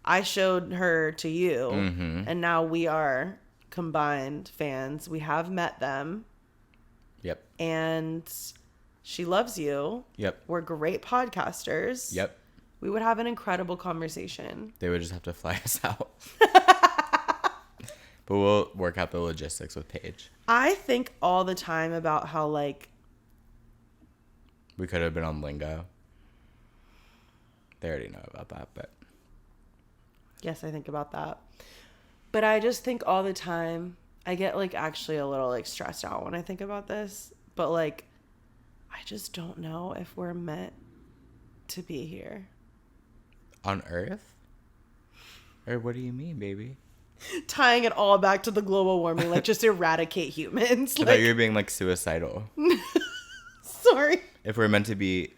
I showed her to you, and now we are combined fans. We have met them, are. Yep. and she loves you. Yep. We're great podcasters. Yep. We would have an incredible conversation. They would just have to fly us out. But we'll work out the logistics with Paige. I think all the time about how, like, We could have been on Lingo. They already know about that, but yes, I think about that. But I just think all the time, I get, like, actually a little, like, stressed out when I think about this. But, like, I just don't know if we're meant to be here. on Earth? Or what do you mean, baby? Tying it all back to the global warming, like, just eradicate humans. I thought you were being like suicidal. Sorry. If we're meant to be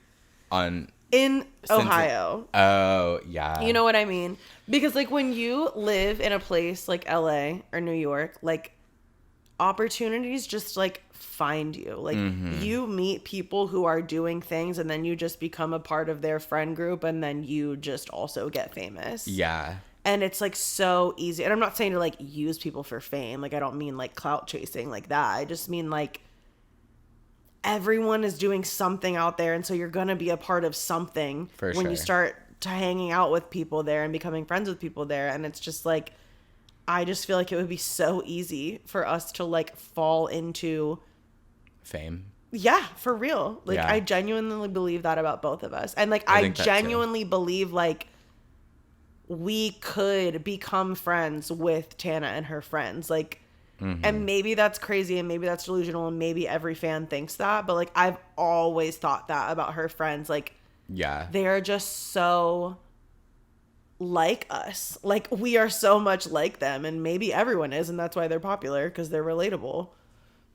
on In Ohio. Oh, yeah. You know what I mean? Because, like, when you live in a place like LA or New York, like, opportunities just, like, find you. Like, you meet people who are doing things, and then you just become a part of their friend group, and then you just also get famous. Yeah. And it's like so easy. And I'm not saying to like use people for fame. Like I don't mean like clout chasing like that. I just mean like everyone is doing something out there, and so you're gonna be a part of something For when you sure. start to hanging out with people there and becoming friends with people there. And it's just like, I just feel like it would be so easy for us to like fall into, Fame. yeah, for real. Like Yeah. I genuinely believe that about both of us. And like I I think that too. genuinely believe like we could become friends with Tana and her friends. Like, and maybe that's crazy and maybe that's delusional and maybe every fan thinks that, but like I've always thought that about her friends. Like Yeah. they are just so like us. Like we are so much like them, and maybe everyone is, and that's why they're popular, because they're relatable.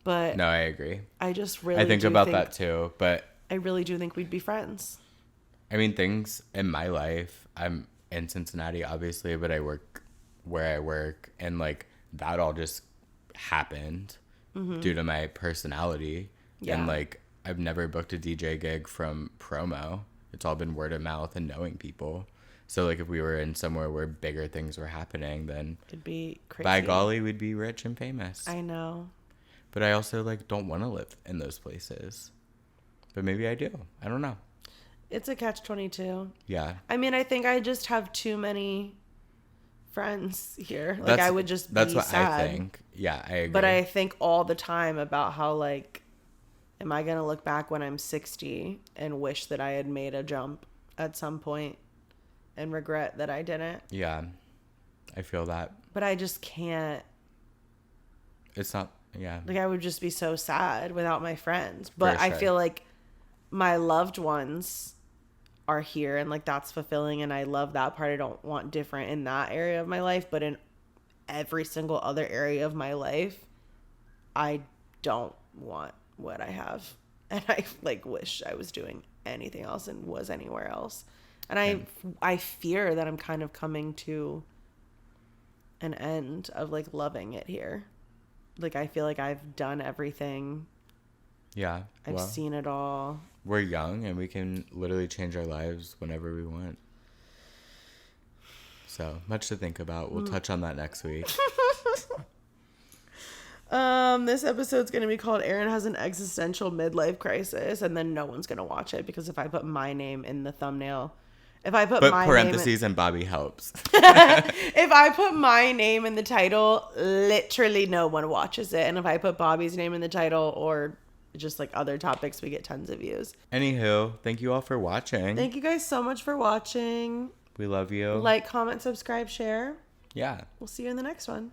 But No, I agree. I just really I think do about that too. But I really do think we'd be friends. I mean, things in my life, I'm in Cincinnati, obviously, but I work where I work, and like that all just happened due to my personality. Yeah. And like I've never booked a DJ gig from promo. It's all been word of mouth and knowing people. So like if we were in somewhere where bigger things were happening, then It'd be crazy. by golly, we'd be rich and famous. I know. But I also like don't want to live in those places. But maybe I do. I don't know. It's a catch-22. Yeah. I mean, I think I just have too many friends here. Like I would just That's be what sad. I think. Yeah, I agree. But I think all the time about how like, am I going to look back when I'm 60 and wish that I had made a jump at some point and regret that I didn't? Yeah. I feel that. But I just can't. It's not, yeah. Like I would just be so sad without my friends. But For I sure. feel like my loved ones are here, and like that's fulfilling, and I love that part. I don't want different in that area of my life, but in every single other area of my life, I don't want what I have. And I like wish I was doing anything else and was anywhere else. And I fear that I'm kind of coming to an end of like loving it here. Like I feel like I've done everything. Yeah. I've Well, seen it all. we're young and we can literally change our lives whenever we want. So much to think about. We'll touch on that next week. This episode's gonna be called "Erin Has an Existential Midlife Crisis," and then no one's gonna watch it because if I put my name in the thumbnail, if I put But my parentheses and Bobby helps. if I put my name in the title, literally no one watches it, and if I put Bobby's name in the title or just like other topics, we get tons of views. Anywho, thank you all for watching. Thank you guys so much for watching. We love you. Like, comment, subscribe, share. Yeah. We'll see you in the next one.